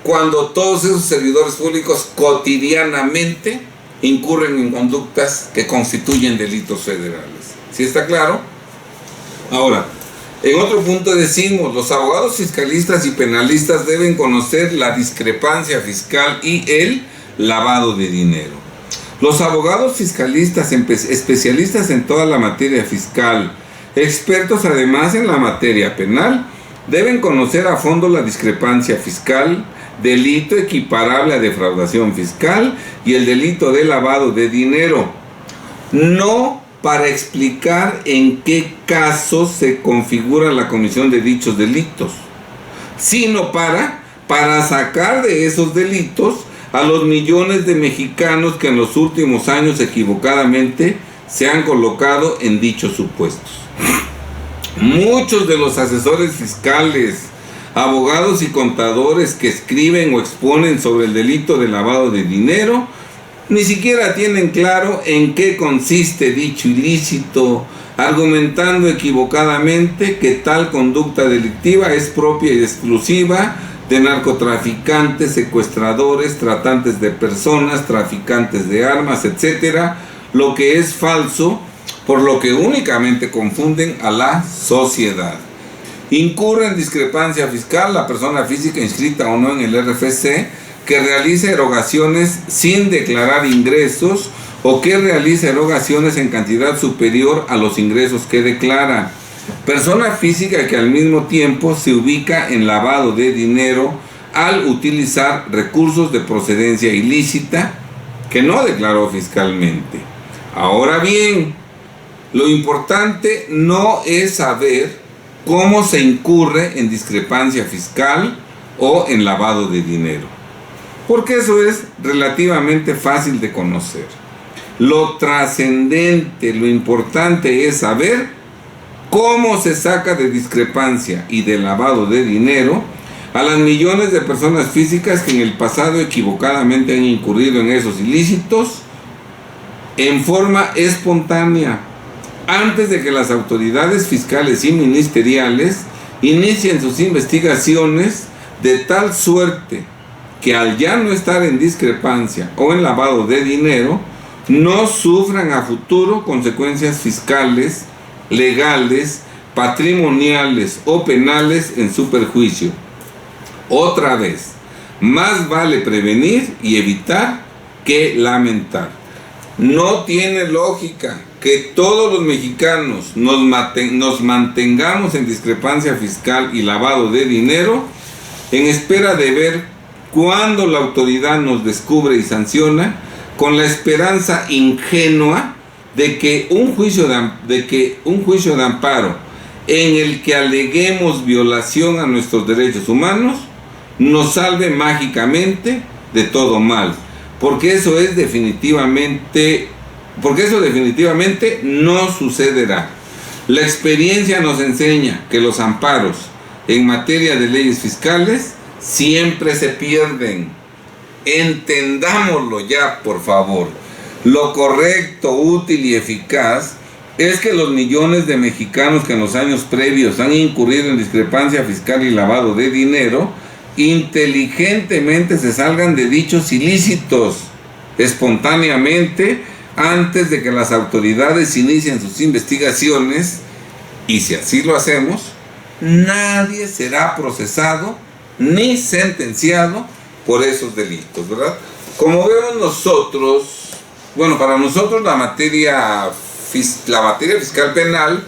cuando todos esos servidores públicos cotidianamente incurren en conductas que constituyen delitos federales. ¿Sí está claro? Ahora, en otro punto decimos, los abogados fiscalistas y penalistas deben conocer la discrepancia fiscal y el lavado de dinero. Los abogados fiscalistas, especialistas en toda la materia fiscal, expertos además en la materia penal, deben conocer a fondo la discrepancia fiscal, delito equiparable a defraudación fiscal y el delito de lavado de dinero. No para explicar en qué casos se configura la comisión de dichos delitos, sino para sacar de esos delitos a los millones de mexicanos que en los últimos años equivocadamente se han colocado en dichos supuestos. Muchos de los asesores fiscales, abogados y contadores que escriben o exponen sobre el delito de lavado de dinero ni siquiera tienen claro en qué consiste dicho ilícito, argumentando equivocadamente que tal conducta delictiva es propia y exclusiva de narcotraficantes, secuestradores, tratantes de personas, traficantes de armas, etc., lo que es falso, por lo que únicamente confunden a la sociedad. Incurre en discrepancia fiscal la persona física inscrita o no en el RFC que realice erogaciones sin declarar ingresos o que realice erogaciones en cantidad superior a los ingresos que declara. Persona física que al mismo tiempo se ubica en lavado de dinero al utilizar recursos de procedencia ilícita que no declaró fiscalmente. Ahora bien, lo importante no es saber cómo se incurre en discrepancia fiscal o en lavado de dinero, porque eso es relativamente fácil de conocer. Lo trascendente, lo importante es saber cómo se saca de discrepancia y de lavado de dinero a las millones de personas físicas que en el pasado equivocadamente han incurrido en esos ilícitos en forma espontánea, antes de que las autoridades fiscales y ministeriales inicien sus investigaciones, de tal suerte que al ya no estar en discrepancia o en lavado de dinero, no sufran a futuro consecuencias fiscales, legales, patrimoniales o penales en su perjuicio. Otra vez, más vale prevenir y evitar que lamentar. No tiene lógica que todos los mexicanos nos mantengamos en discrepancia fiscal y lavado de dinero en espera de ver cuándo la autoridad nos descubre y sanciona, con la esperanza ingenua de que un juicio de amparo en el que aleguemos violación a nuestros derechos humanos nos salve mágicamente de todo mal, porque eso definitivamente no sucederá. La experiencia nos enseña que los amparos en materia de leyes fiscales siempre se pierden. Entendámoslo ya, por favor. Lo correcto, útil y eficaz es que los millones de mexicanos que en los años previos han incurrido en discrepancia fiscal y lavado de dinero, inteligentemente se salgan de dichos ilícitos espontáneamente antes de que las autoridades inicien sus investigaciones, y si así lo hacemos, nadie será procesado ni sentenciado por esos delitos, ¿verdad? Como vemos nosotros, para nosotros la materia fiscal penal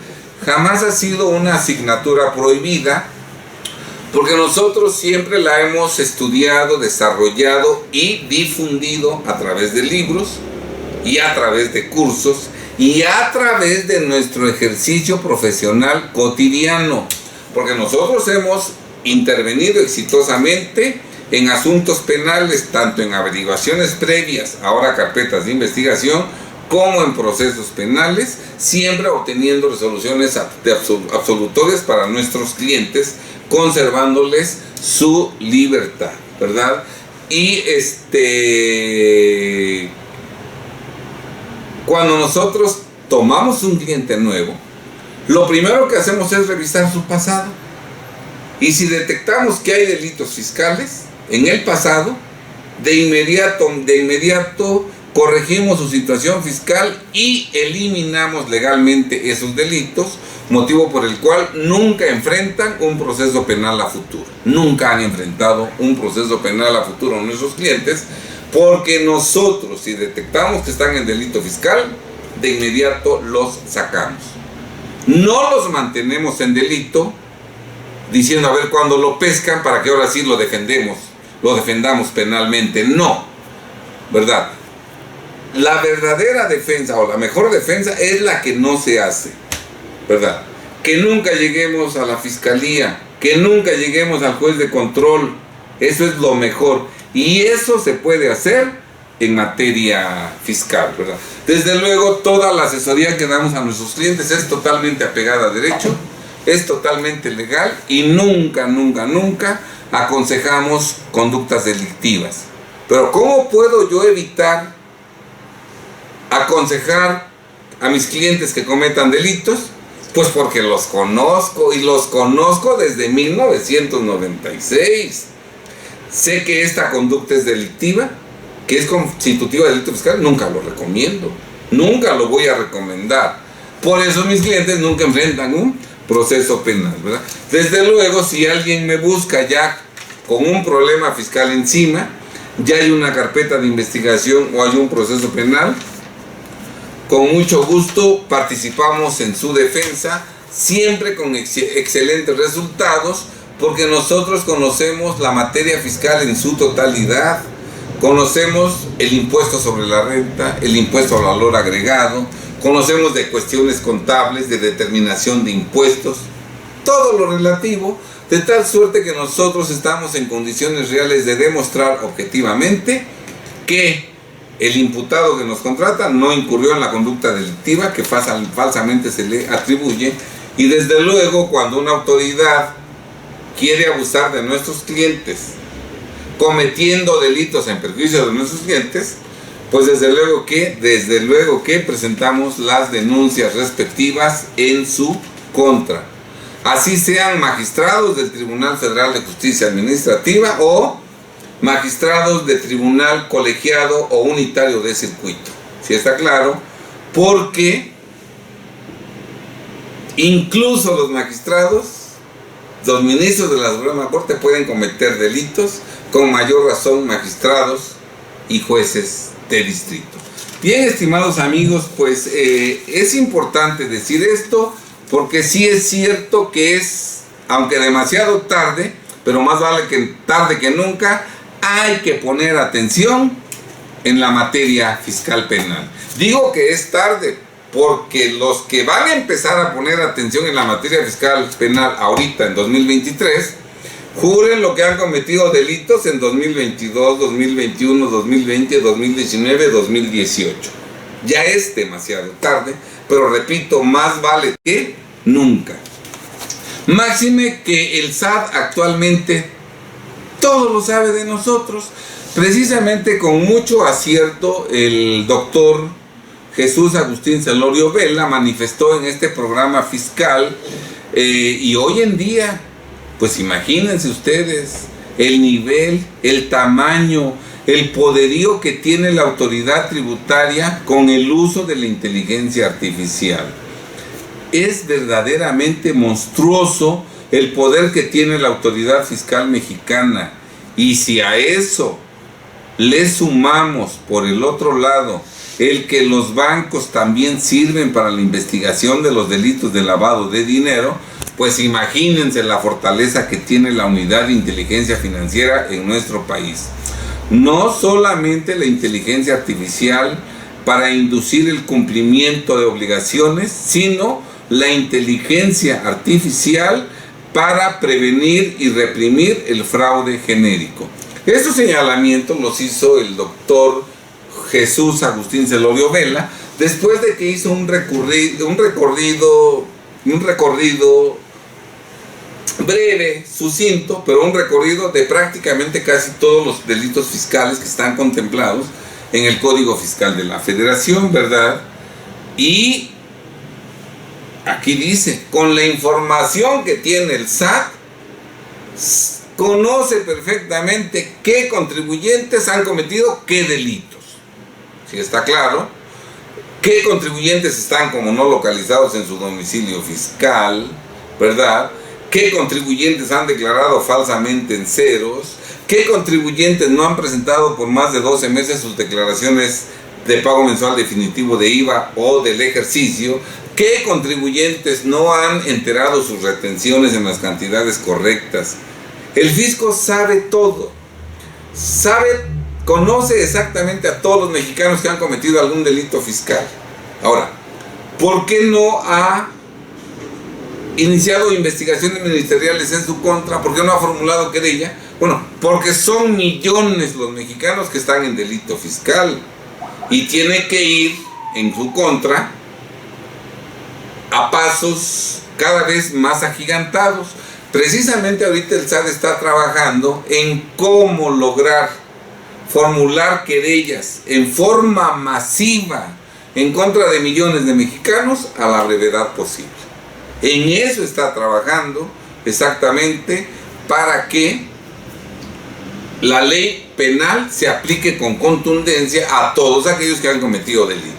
jamás ha sido una asignatura prohibida, porque nosotros siempre la hemos estudiado, desarrollado y difundido a través de libros y a través de cursos y a través de nuestro ejercicio profesional cotidiano, porque nosotros hemos intervenido exitosamente en asuntos penales, tanto en averiguaciones previas, ahora carpetas de investigación, como en procesos penales, siempre obteniendo resoluciones absolutorias para nuestros clientes, conservándoles su libertad, ¿verdad? Y cuando nosotros tomamos un cliente nuevo, lo primero que hacemos es revisar su pasado. Y si detectamos que hay delitos fiscales en el pasado, de inmediato corregimos su situación fiscal y eliminamos legalmente esos delitos, motivo por el cual nunca enfrentan un proceso penal a futuro. Nunca han enfrentado un proceso penal a futuro nuestros clientes, porque nosotros, si detectamos que están en delito fiscal, de inmediato los sacamos. No los mantenemos en delito, diciendo a ver cuándo lo pescan para que ahora sí lo defendamos penalmente. No, ¿verdad? La verdadera defensa o la mejor defensa es la que no se hace, ¿verdad? Que nunca lleguemos a la fiscalía, que nunca lleguemos al juez de control. Eso es lo mejor, y eso se puede hacer en materia fiscal, ¿verdad? Desde luego, toda la asesoría que damos a nuestros clientes es totalmente apegada a derecho, es totalmente legal, y nunca aconsejamos conductas delictivas. Pero ¿cómo puedo yo evitar aconsejar a mis clientes que cometan delitos? Pues porque los conozco, y los conozco desde 1996. Sé que esta conducta es delictiva, que es constitutiva de delito fiscal. Nunca lo recomiendo, nunca lo voy a recomendar. Por eso mis clientes nunca enfrentan un proceso penal, ¿verdad? Desde luego, si alguien me busca ya con un problema fiscal encima, ya hay una carpeta de investigación o hay un proceso penal, con mucho gusto participamos en su defensa, siempre con excelentes resultados, porque nosotros conocemos la materia fiscal en su totalidad. Conocemos el impuesto sobre la renta, el impuesto al valor agregado, conocemos de cuestiones contables, de determinación de impuestos, todo lo relativo, de tal suerte que nosotros estamos en condiciones reales de demostrar objetivamente que el imputado que nos contrata no incurrió en la conducta delictiva que falsamente se le atribuye. Y desde luego, cuando una autoridad quiere abusar de nuestros clientes, cometiendo delitos en perjuicio de nuestros clientes, pues desde luego que presentamos las denuncias respectivas en su contra. Así sean magistrados del Tribunal Federal de Justicia Administrativa o magistrados de tribunal colegiado o unitario de circuito. ¿Sí está claro? Porque incluso los magistrados, los ministros de la Suprema Corte pueden cometer delitos, con mayor razón magistrados y jueces de distrito. Bien, estimados amigos, pues es importante decir esto, porque sí es cierto que es, aunque demasiado tarde, pero más vale que tarde que nunca, hay que poner atención en la materia fiscal penal. Digo que es tarde porque los que van a empezar a poner atención en la materia fiscal penal ahorita en 2023, juren lo que han cometido delitos en 2022, 2021, 2020, 2019, 2018. Ya es demasiado tarde, pero repito, más vale que nunca. Máxime que el SAT actualmente todo lo sabe de nosotros. Precisamente con mucho acierto, el doctor Jesús Agustín Celorio Vela manifestó en este programa fiscal, y hoy en día, pues imagínense ustedes el nivel, el tamaño, el poderío que tiene la autoridad tributaria con el uso de la inteligencia artificial. Es verdaderamente monstruoso el poder que tiene la autoridad fiscal mexicana. Y si a eso le sumamos por el otro lado el que los bancos también sirven para la investigación de los delitos de lavado de dinero, pues imagínense la fortaleza que tiene la unidad de inteligencia financiera en nuestro país. No solamente la inteligencia artificial para inducir el cumplimiento de obligaciones, sino la inteligencia artificial para prevenir y reprimir el fraude genérico. Estos señalamientos los hizo el doctor Jesús Agustín Celorio Vela después de que hizo un recorrido breve, sucinto, pero un recorrido de prácticamente casi todos los delitos fiscales que están contemplados en el Código Fiscal de la Federación, ¿verdad? Y aquí dice, con la información que tiene el SAT, conoce perfectamente qué contribuyentes han cometido qué delitos. Si está claro, qué contribuyentes están como no localizados en su domicilio fiscal, ¿verdad? Qué contribuyentes han declarado falsamente en ceros, qué contribuyentes no han presentado por más de 12 meses sus declaraciones de pago mensual definitivo de IVA o del ejercicio, qué contribuyentes no han enterado sus retenciones en las cantidades correctas. El fisco sabe todo, conoce exactamente a todos los mexicanos que han cometido algún delito fiscal. Ahora, ¿por qué no ha iniciado investigaciones ministeriales en su contra? ¿Por qué no ha formulado querella? Bueno, porque son millones los mexicanos que están en delito fiscal y tiene que ir en su contra a pasos cada vez más agigantados. Precisamente ahorita el SAT está trabajando en cómo lograr formular querellas en forma masiva en contra de millones de mexicanos a la brevedad posible. En eso está trabajando exactamente para que la ley penal se aplique con contundencia a todos aquellos que han cometido delitos.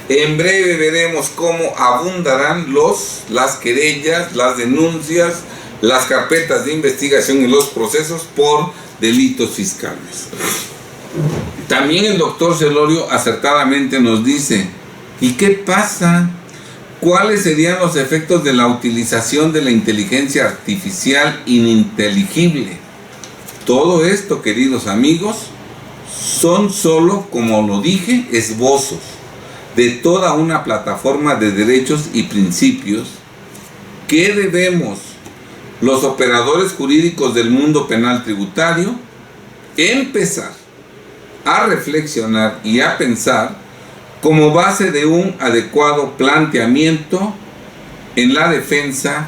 En breve veremos cómo abundarán las querellas, las denuncias, las carpetas de investigación y los procesos por delitos fiscales. También el doctor Celorio acertadamente nos dice, ¿y qué pasa? ¿Cuáles serían los efectos de la utilización de la inteligencia artificial ininteligible? Todo esto, queridos amigos, son solo, como lo dije, esbozos de toda una plataforma de derechos y principios que debemos los operadores jurídicos del mundo penal tributario empezar a reflexionar y a pensar como base de un adecuado planteamiento en la defensa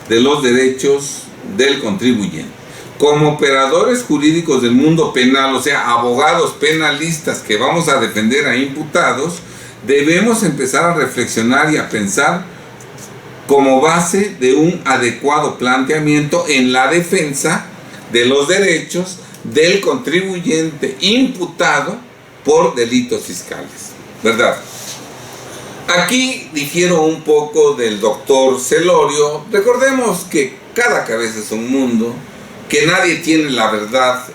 de los derechos del contribuyente. Como operadores jurídicos del mundo penal, o sea, abogados penalistas que vamos a defender a imputados, debemos empezar a reflexionar y a pensar como base de un adecuado planteamiento en la defensa de los derechos del contribuyente imputado por delitos fiscales, ¿verdad? Aquí difiero un poco del doctor Celorio. Recordemos que cada cabeza es un mundo, que nadie tiene la verdad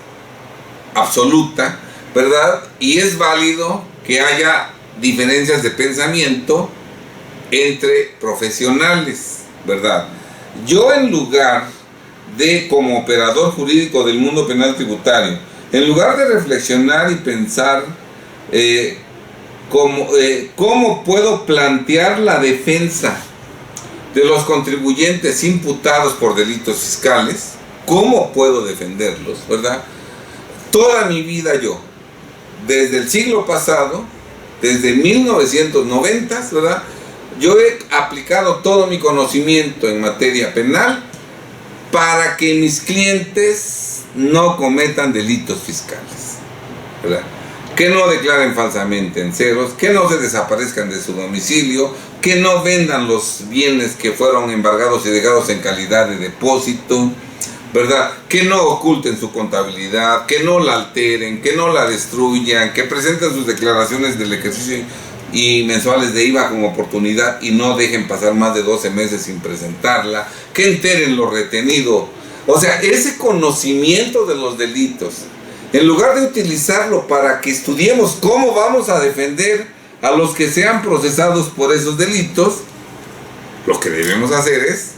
absoluta, ¿verdad? Y es válido que haya diferencias de pensamiento entre profesionales, ¿verdad? Yo, en lugar de, como operador jurídico del mundo penal tributario, en lugar de reflexionar y pensar cómo puedo plantear la defensa de los contribuyentes imputados por delitos fiscales, cómo puedo defenderlos, ¿verdad? Toda mi vida yo, desde el siglo pasado, desde 1990, ¿verdad?, yo he aplicado todo mi conocimiento en materia penal para que mis clientes no cometan delitos fiscales, ¿verdad? Que no declaren falsamente en ceros, que no se desaparezcan de su domicilio, que no vendan los bienes que fueron embargados y dejados en calidad de depósito, ¿verdad? Que no oculten su contabilidad, que no la alteren, que no la destruyan, que presenten sus declaraciones del ejercicio y mensuales de IVA como oportunidad y no dejen pasar más de 12 meses sin presentarla, que enteren lo retenido. O sea, ese conocimiento de los delitos, en lugar de utilizarlo para que estudiemos cómo vamos a defender a los que sean procesados por esos delitos, lo que debemos hacer es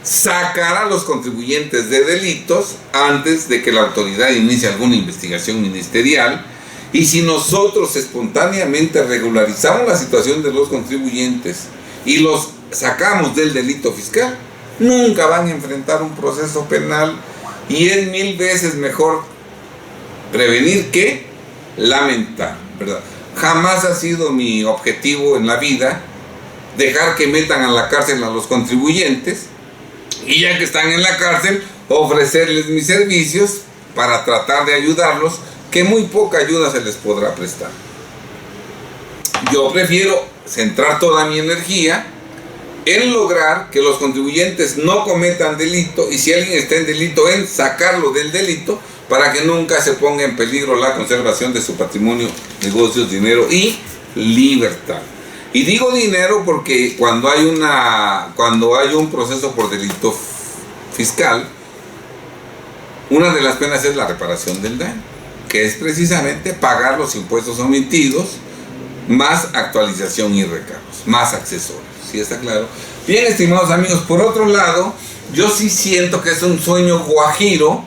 sacar a los contribuyentes de delitos antes de que la autoridad inicie alguna investigación ministerial. Y si nosotros espontáneamente regularizamos la situación de los contribuyentes y los sacamos del delito fiscal, nunca van a enfrentar un proceso penal, y es 1000 veces mejor prevenir que lamentar, ¿verdad? Jamás ha sido mi objetivo en la vida dejar que metan a la cárcel a los contribuyentes y, ya que están en la cárcel, ofrecerles mis servicios para tratar de ayudarlos, que muy poca ayuda se les podrá prestar. Yo prefiero centrar toda mi energía en lograr que los contribuyentes no cometan delito, y si alguien está en delito, en sacarlo del delito para que nunca se ponga en peligro la conservación de su patrimonio, negocios, dinero y libertad. Y digo dinero porque cuando hay un proceso por delito fiscal, una de las penas es la reparación del daño, que es precisamente pagar los impuestos omitidos, más actualización y recargos, más accesorios. ¿Sí está claro? Bien, estimados amigos, por otro lado, yo sí siento que es un sueño guajiro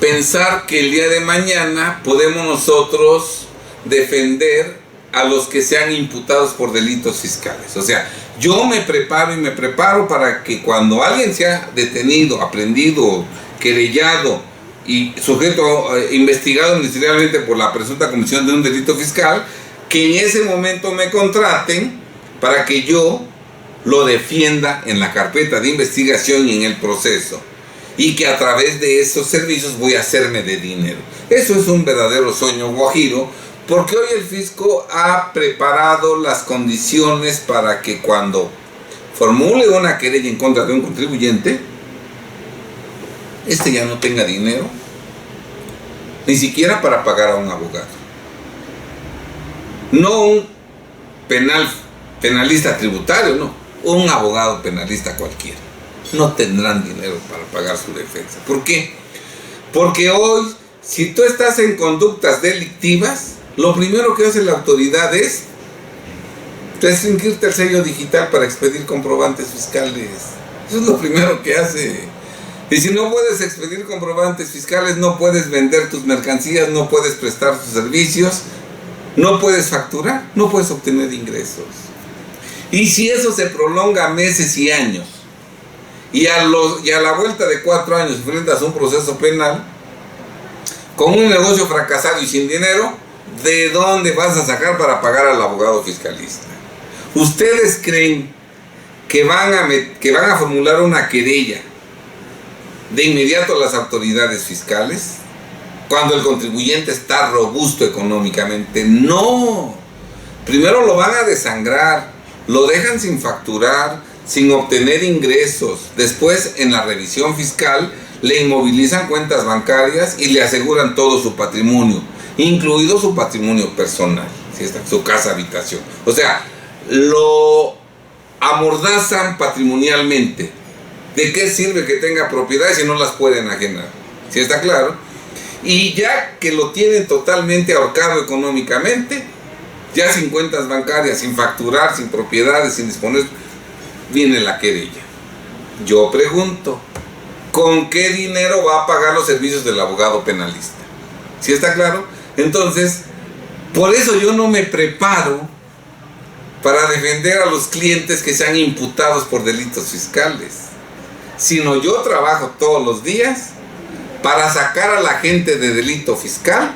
pensar que el día de mañana podemos nosotros defender a los que sean imputados por delitos fiscales. O sea, yo me preparo para que cuando alguien sea detenido, aprendido, querellado y sujeto investigado ministerialmente por la presunta comisión de un delito fiscal, que en ese momento me contraten para que yo lo defienda en la carpeta de investigación y en el proceso, y que a través de esos servicios voy a hacerme de dinero. Eso es un verdadero sueño guajiro, porque hoy el fisco ha preparado las condiciones para que cuando formule una querella en contra de un contribuyente, este ya no tenga dinero, ni siquiera para pagar a un abogado. No un penalista tributario, no, un abogado penalista cualquiera. No tendrán dinero para pagar su defensa. ¿Por qué? Porque hoy, si tú estás en conductas delictivas, lo primero que hace la autoridad es restringirte el sello digital para expedir comprobantes fiscales. Eso es lo primero que hace. Y si no puedes expedir comprobantes fiscales, no puedes vender tus mercancías, no puedes prestar tus servicios, no puedes facturar, no puedes obtener ingresos. Y si eso se prolonga meses y años, y a la vuelta de 4 años enfrentas un proceso penal, con un negocio fracasado y sin dinero, ¿de dónde vas a sacar para pagar al abogado fiscalista? ¿Ustedes creen que van a formular una querella de inmediato a las autoridades fiscales cuando el contribuyente está robusto económicamente? No. Primero lo van a desangrar, lo dejan sin facturar, sin obtener ingresos. Después, en la revisión fiscal, le inmovilizan cuentas bancarias y le aseguran todo su patrimonio, incluido su patrimonio personal, su casa habitación. O sea, lo amordazan patrimonialmente. ¿De qué sirve que tenga propiedades si no las pueden enajenar? ¿Sí está claro? Y ya que lo tienen totalmente ahorcado económicamente, ya sin cuentas bancarias, sin facturar, sin propiedades, sin disponer, viene la querella. Yo pregunto, ¿con qué dinero va a pagar los servicios del abogado penalista? ¿Sí está claro? Entonces, por eso yo no me preparo para defender a los clientes que sean imputados por delitos fiscales, sino yo trabajo todos los días para sacar a la gente de delito fiscal,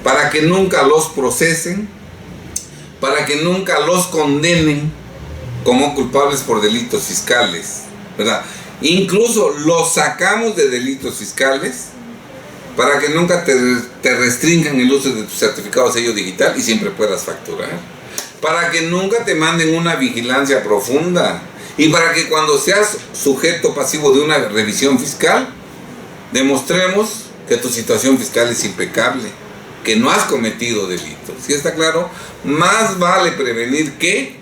para que nunca los procesen, para que nunca los condenen como culpables por delitos fiscales, ¿verdad? Incluso los sacamos de delitos fiscales para que nunca te restringan el uso de tu certificado de sello digital y siempre puedas facturar, para que nunca te manden una vigilancia profunda, y para que cuando seas sujeto pasivo de una revisión fiscal, demostremos que tu situación fiscal es impecable, que no has cometido delitos. ¿Sí está claro? Más vale prevenir que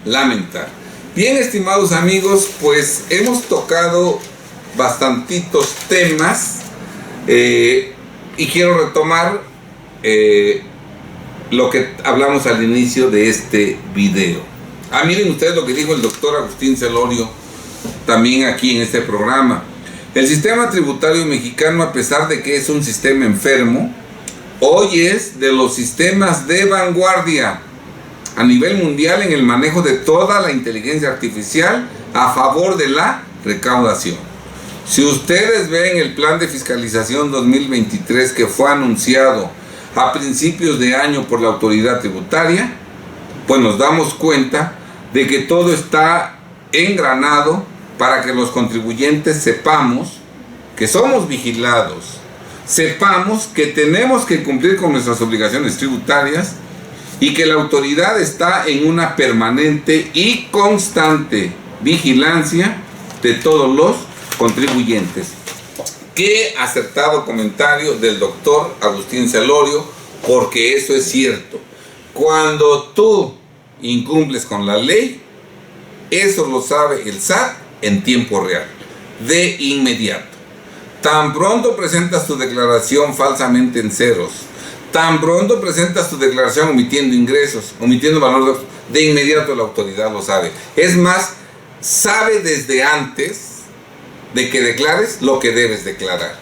lamentar. Bien, estimados amigos, pues hemos tocado bastantitos temas y quiero retomar lo que hablamos al inicio de este video. Miren ustedes lo que dijo el doctor Agustín Celorio también aquí en este programa. El sistema tributario mexicano, a pesar de que es un sistema enfermo, hoy es de los sistemas de vanguardia a nivel mundial en el manejo de toda la inteligencia artificial a favor de la recaudación. Si ustedes ven el plan de fiscalización 2023 que fue anunciado a principios de año por la autoridad tributaria, pues nos damos cuenta de que todo está engranado para que los contribuyentes sepamos que somos vigilados, sepamos que tenemos que cumplir con nuestras obligaciones tributarias y que la autoridad está en una permanente y constante vigilancia de todos los contribuyentes. Qué acertado comentario del doctor Agustín Celorio, porque eso es cierto. Cuando tú incumples con la ley, eso lo sabe el SAT en tiempo real, de inmediato. Tan pronto presentas tu declaración falsamente en ceros, tan pronto presentas tu declaración omitiendo ingresos, omitiendo valor, de inmediato la autoridad lo sabe. Es más, sabe desde antes de que declares lo que debes declarar.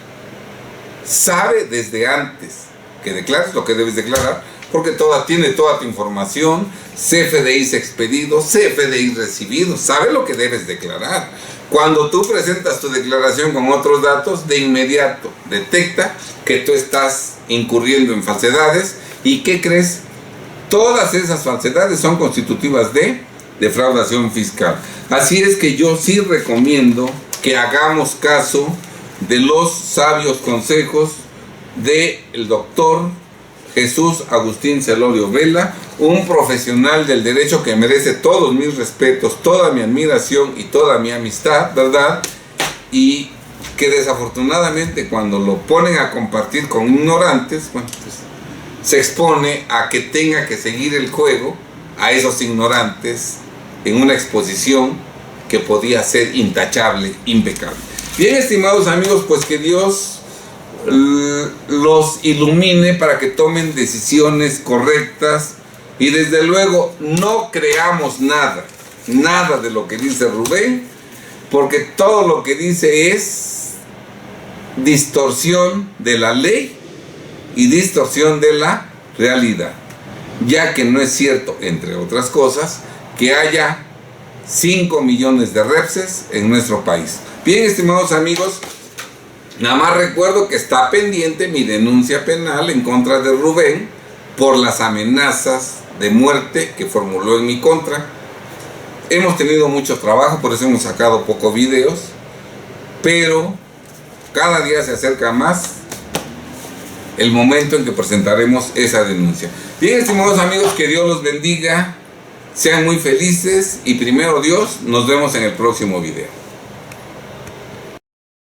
Sabe desde antes que declares lo que debes declarar, porque tiene toda tu información, CFDIs expedidos, CFDIs recibidos, sabe lo que debes declarar. Cuando tú presentas tu declaración con otros datos, de inmediato detecta que tú estás incurriendo en falsedades. ¿Y qué crees? Todas esas falsedades son constitutivas de defraudación fiscal. Así es que yo sí recomiendo que hagamos caso de los sabios consejos del doctor Jesús Agustín Celorio Vela, un profesional del derecho que merece todos mis respetos, toda mi admiración y toda mi amistad, ¿verdad? Y que desafortunadamente cuando lo ponen a compartir con ignorantes, bueno, pues se expone a que tenga que seguir el juego a esos ignorantes en una exposición que podía ser intachable, impecable. Bien, estimados amigos, pues que Dios los ilumine para que tomen decisiones correctas y desde luego no creamos nada de lo que dice Rubén, porque todo lo que dice es distorsión de la ley y distorsión de la realidad, ya que no es cierto, entre otras cosas, que haya 5 millones de repses en nuestro país. Bien, estimados amigos, nada más recuerdo que está pendiente mi denuncia penal en contra de Rubén por las amenazas de muerte que formuló en mi contra. Hemos tenido mucho trabajo, por eso hemos sacado pocos videos, pero cada día se acerca más el momento en que presentaremos esa denuncia. Bien, estimados amigos, que Dios los bendiga, sean muy felices y primero Dios, nos vemos en el próximo video.